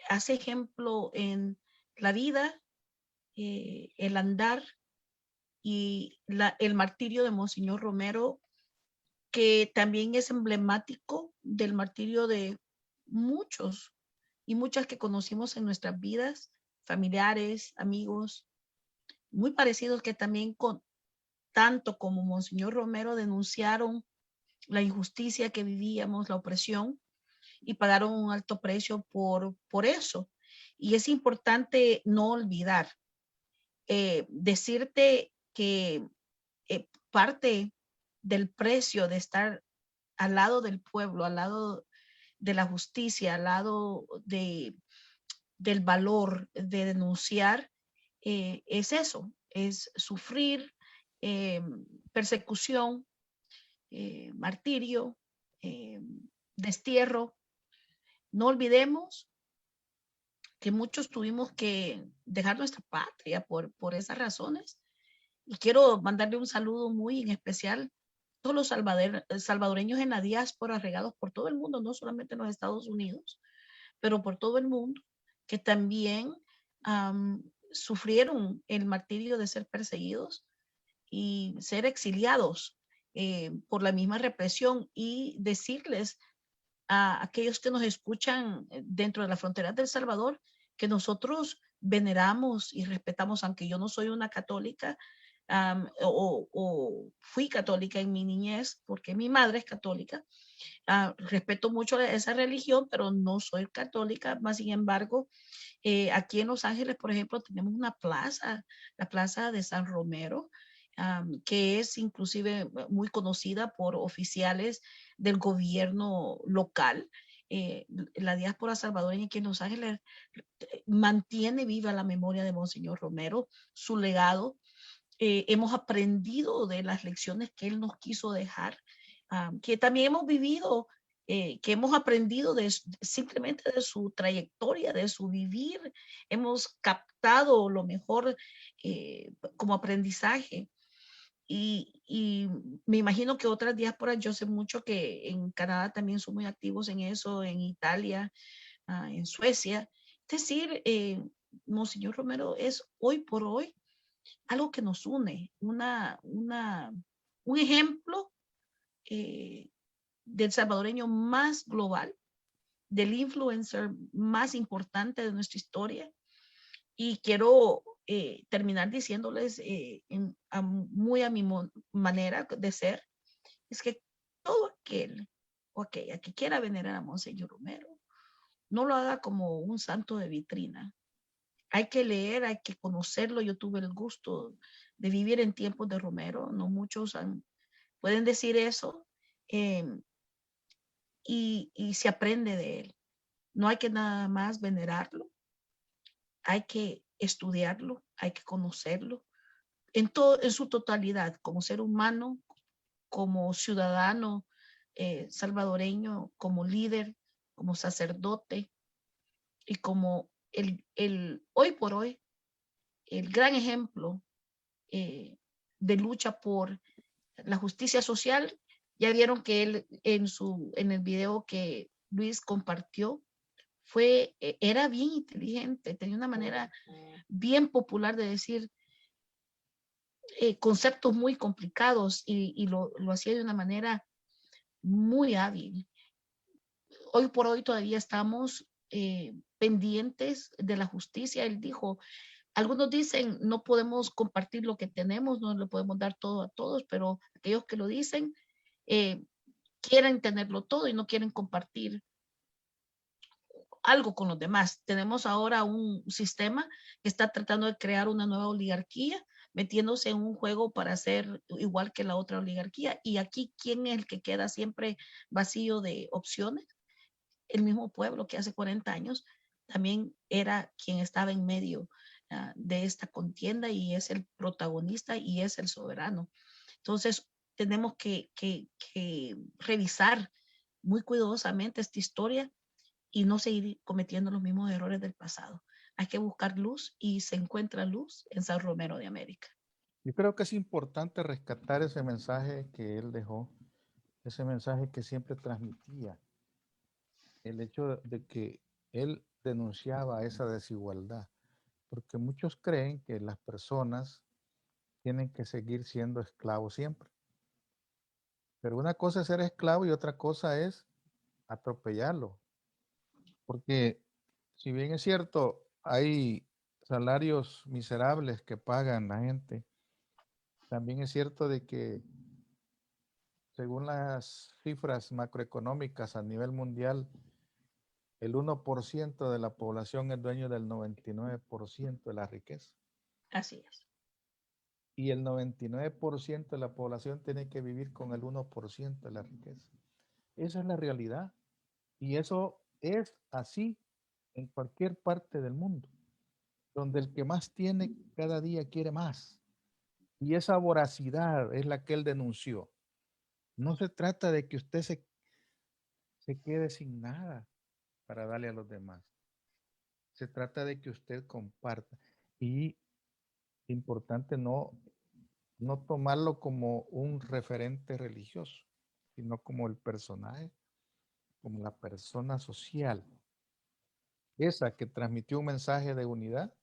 hace ejemplo en la vida, el andar y el martirio de Monseñor Romero, que también es emblemático del martirio de muchos y muchas que conocimos en nuestras vidas, familiares, amigos, muy parecidos, que también tanto como Monseñor Romero denunciaron la injusticia que vivíamos, la opresión, y pagaron un alto precio por eso. Y es importante no olvidar, decirte que parte del precio de estar al lado del pueblo, al lado de la justicia, al lado del valor de denunciar, es eso, es sufrir persecución, martirio, destierro. No olvidemos que muchos tuvimos que dejar nuestra patria por esas razones. Y quiero mandarle un saludo muy en especial a todos los salvadoreños en la diáspora, regados por todo el mundo, no solamente en los Estados Unidos, pero por todo el mundo, que también sufrieron el martirio de ser perseguidos y ser exiliados por la misma represión, y decirles a aquellos que nos escuchan dentro de las fronteras de El Salvador que nosotros veneramos y respetamos, aunque yo no soy una católica, o fui católica en mi niñez porque mi madre es católica. Respeto mucho esa religión, pero no soy católica. Más sin embargo, aquí en Los Ángeles, por ejemplo, tenemos una plaza, la Plaza de San Romero, que es inclusive muy conocida por oficiales del gobierno local. La diáspora salvadoreña aquí en Los Ángeles mantiene viva la memoria de Monseñor Romero, su legado. Hemos aprendido de las lecciones que él nos quiso dejar, que también hemos vivido, que hemos aprendido simplemente de su trayectoria, de su vivir. Hemos captado lo mejor como aprendizaje. Y me imagino que otras diásporas, yo sé mucho que en Canadá también son muy activos en eso, en Italia, en Suecia. Es decir, Monseñor Romero es hoy por hoy algo que nos une, un ejemplo del salvadoreño más global, del influencer más importante de nuestra historia. Y quiero terminar diciéndoles muy a mi manera de ser, es que todo aquel o aquella que quiera venerar a Monseñor Romero, no lo haga como un santo de vitrina. Hay que leer, hay que conocerlo. Yo tuve el gusto de vivir en tiempos de Romero, no muchos pueden decir eso, y se aprende de él. No hay que nada más venerarlo, hay que estudiarlo, hay que conocerlo en su totalidad, como ser humano, como ciudadano salvadoreño, como líder, como sacerdote, y como hoy por hoy el gran ejemplo de lucha por la justicia social. Ya vieron que él en el video que Luis compartió, era bien inteligente, tenía una manera bien popular de decir conceptos muy complicados, y lo hacía de una manera muy hábil. Hoy por hoy todavía estamos pendientes de la justicia. Él dijo, algunos dicen, no podemos compartir lo que tenemos, no le podemos dar todo a todos, pero aquellos que lo dicen quieren tenerlo todo y no quieren compartir algo con los demás. Tenemos ahora un sistema que está tratando de crear una nueva oligarquía metiéndose en un juego para ser igual que la otra oligarquía. Y aquí, ¿quién es el que queda siempre vacío de opciones? El mismo pueblo que hace 40 años también era quien estaba en medio de esta contienda y es el protagonista y es el soberano. Entonces, tenemos que revisar muy cuidadosamente esta historia y no seguir cometiendo los mismos errores del pasado. Hay que buscar luz y se encuentra luz en San Romero de América. Yo creo que es importante rescatar ese mensaje que él dejó, ese mensaje que siempre transmitía, el hecho de que él denunciaba esa desigualdad, porque muchos creen que las personas tienen que seguir siendo esclavos siempre. Pero una cosa es ser esclavo y otra cosa es atropellarlo. Porque si bien es cierto, hay salarios miserables que pagan la gente, también es cierto de que según las cifras macroeconómicas a nivel mundial, el 1% de la población es dueño del 99% de la riqueza. Así es. Y el 99% de la población tiene que vivir con el 1% de la riqueza. Esa es la realidad. Y eso es así en cualquier parte del mundo, donde el que más tiene cada día quiere más. Y esa voracidad es la que él denunció. No se trata de que usted se quede sin nada para darle a los demás. Se trata de que usted comparta. Y importante no tomarlo como un referente religioso, sino como el personaje, como la persona social. Esa que transmitió un mensaje de unidad,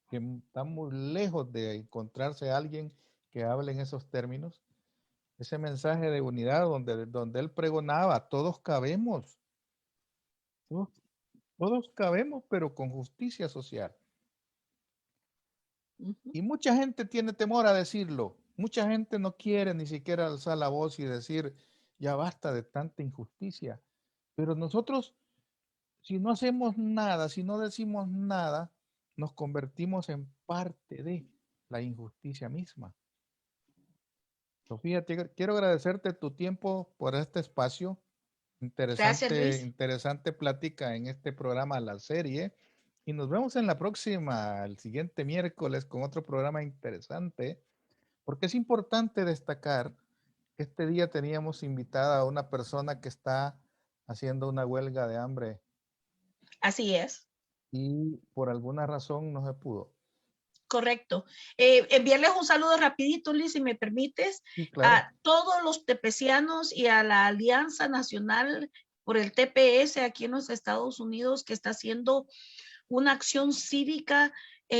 que está muy lejos de encontrarse alguien que hable en esos términos. Ese mensaje de unidad donde él pregonaba, todos cabemos, todos cabemos, pero con justicia social. Y mucha gente tiene temor a decirlo. Mucha gente no quiere ni siquiera alzar la voz y decir, ya basta de tanta injusticia. Pero nosotros, si no hacemos nada, si no decimos nada, nos convertimos en parte de la injusticia misma. Sofía, quiero agradecerte tu tiempo por este espacio. Gracias, Luis. Interesante plática en este programa, la serie. Y nos vemos en la próxima, el siguiente miércoles, con otro programa interesante, porque es importante destacar que este día teníamos invitada a una persona que está haciendo una huelga de hambre. Así es. Y por alguna razón no se pudo. Correcto. Enviarles un saludo rapidito, Liz, si me permites, sí, claro, a todos los tepecianos y a la Alianza Nacional por el TPS aquí en los Estados Unidos, que está haciendo una acción cívica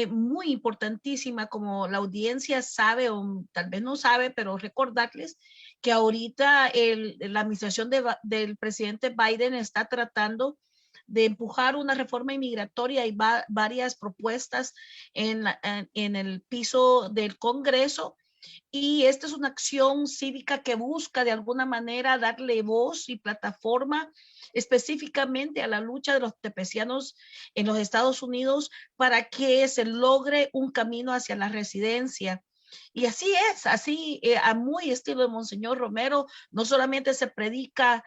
muy importantísima, como la audiencia sabe o tal vez no sabe, pero recordarles que ahorita la administración del presidente Biden está tratando de empujar una reforma inmigratoria y varias propuestas en el piso del Congreso. Y esta es una acción cívica que busca de alguna manera darle voz y plataforma específicamente a la lucha de los tepecianos en los Estados Unidos para que se logre un camino hacia la residencia. Y así es, así a muy estilo de Monseñor Romero, no solamente se predica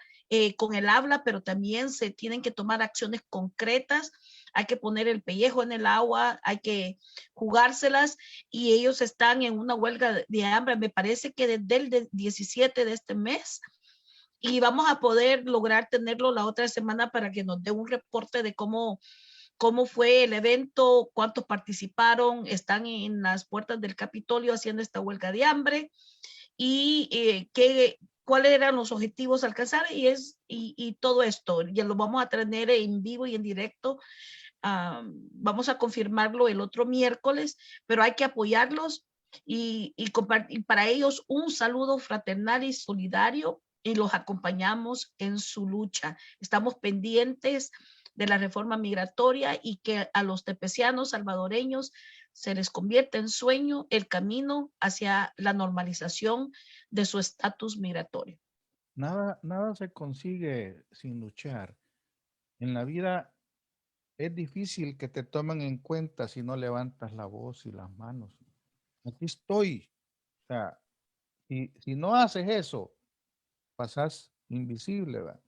con el habla, pero también se tienen que tomar acciones concretas. Hay que poner el pellejo en el agua, hay que jugárselas, y ellos están en una huelga de hambre, me parece que desde el 17 de este mes, y vamos a poder lograr tenerlo la otra semana para que nos dé un reporte de cómo fue el evento, cuántos participaron, están en las puertas del Capitolio haciendo esta huelga de hambre, y cuáles eran los objetivos a alcanzar, y todo esto, ya lo vamos a tener en vivo y en directo. Vamos a confirmarlo el otro miércoles, pero hay que apoyarlos y compartir para ellos un saludo fraternal y solidario, y los acompañamos en su lucha. Estamos pendientes de la reforma migratoria y que a los tepecianos salvadoreños se les convierta en sueño el camino hacia la normalización de su estatus migratorio. Nada se consigue sin luchar. En la vida es difícil que te tomen en cuenta si no levantas la voz y las manos. Aquí estoy. O sea, si no haces eso, pasas invisible, ¿verdad?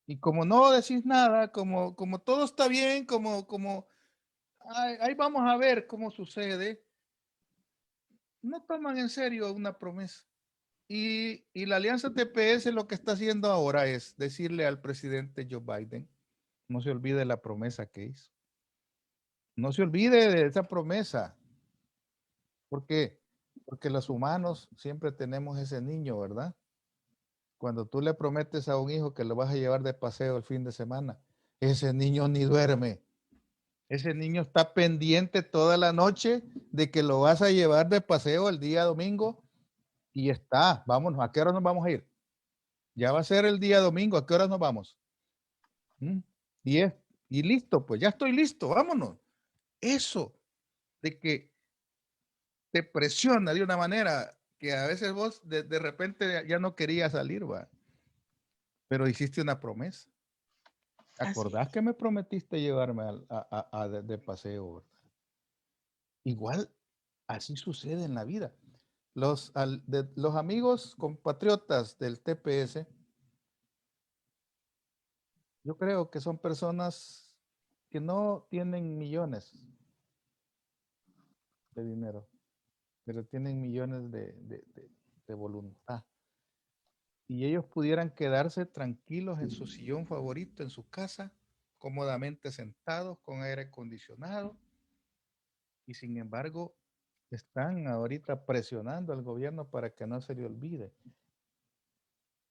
Y como no decís nada, como todo está bien, ahí vamos a ver cómo sucede, no toman en serio una promesa. Y la alianza TPS lo que está haciendo ahora es decirle al presidente Joe Biden, no se olvide la promesa que hizo. No se olvide de esa promesa. ¿Por qué? Porque los humanos siempre tenemos ese niño, ¿verdad? Cuando tú le prometes a un hijo que lo vas a llevar de paseo el fin de semana, ese niño ni duerme. Ese niño está pendiente toda la noche de que lo vas a llevar de paseo el día domingo y está, vámonos, ¿a qué hora nos vamos a ir? Ya va a ser el día domingo, ¿a qué hora nos vamos? Y listo, pues ya estoy listo, vámonos. Eso de que te presiona de una manera que a veces vos de repente ya no querías salir, va. Pero hiciste una promesa. ¿Te acordás que me prometiste llevarme de paseo, verdad? Igual así sucede en la vida. Los amigos compatriotas del TPS, yo creo que son personas que no tienen millones de dinero, pero tienen millones de voluntad. Y ellos pudieran quedarse tranquilos en su sillón favorito, en su casa, cómodamente sentados, con aire acondicionado, y sin embargo están ahorita presionando al gobierno para que no se le olvide.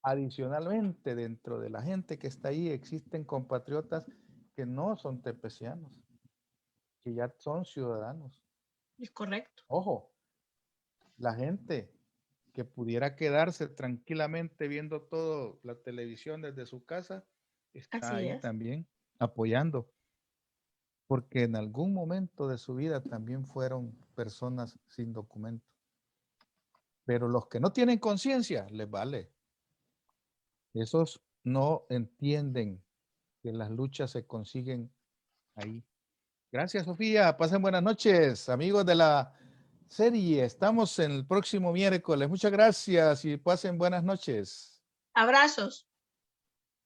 Adicionalmente, dentro de la gente que está ahí, existen compatriotas que no son tepecianos, que ya son ciudadanos. Es correcto. Ojo, la gente que pudiera quedarse tranquilamente viendo todo la televisión desde su casa, está Así ahí es. también apoyando, porque en algún momento de su vida también fueron personas sin documento. Pero los que no tienen conciencia, les vale. Esos no entienden que las luchas se consiguen ahí. Gracias, Sofía. Pasen buenas noches, amigos de la serie. Estamos en el próximo miércoles. Muchas gracias y pasen buenas noches. Abrazos.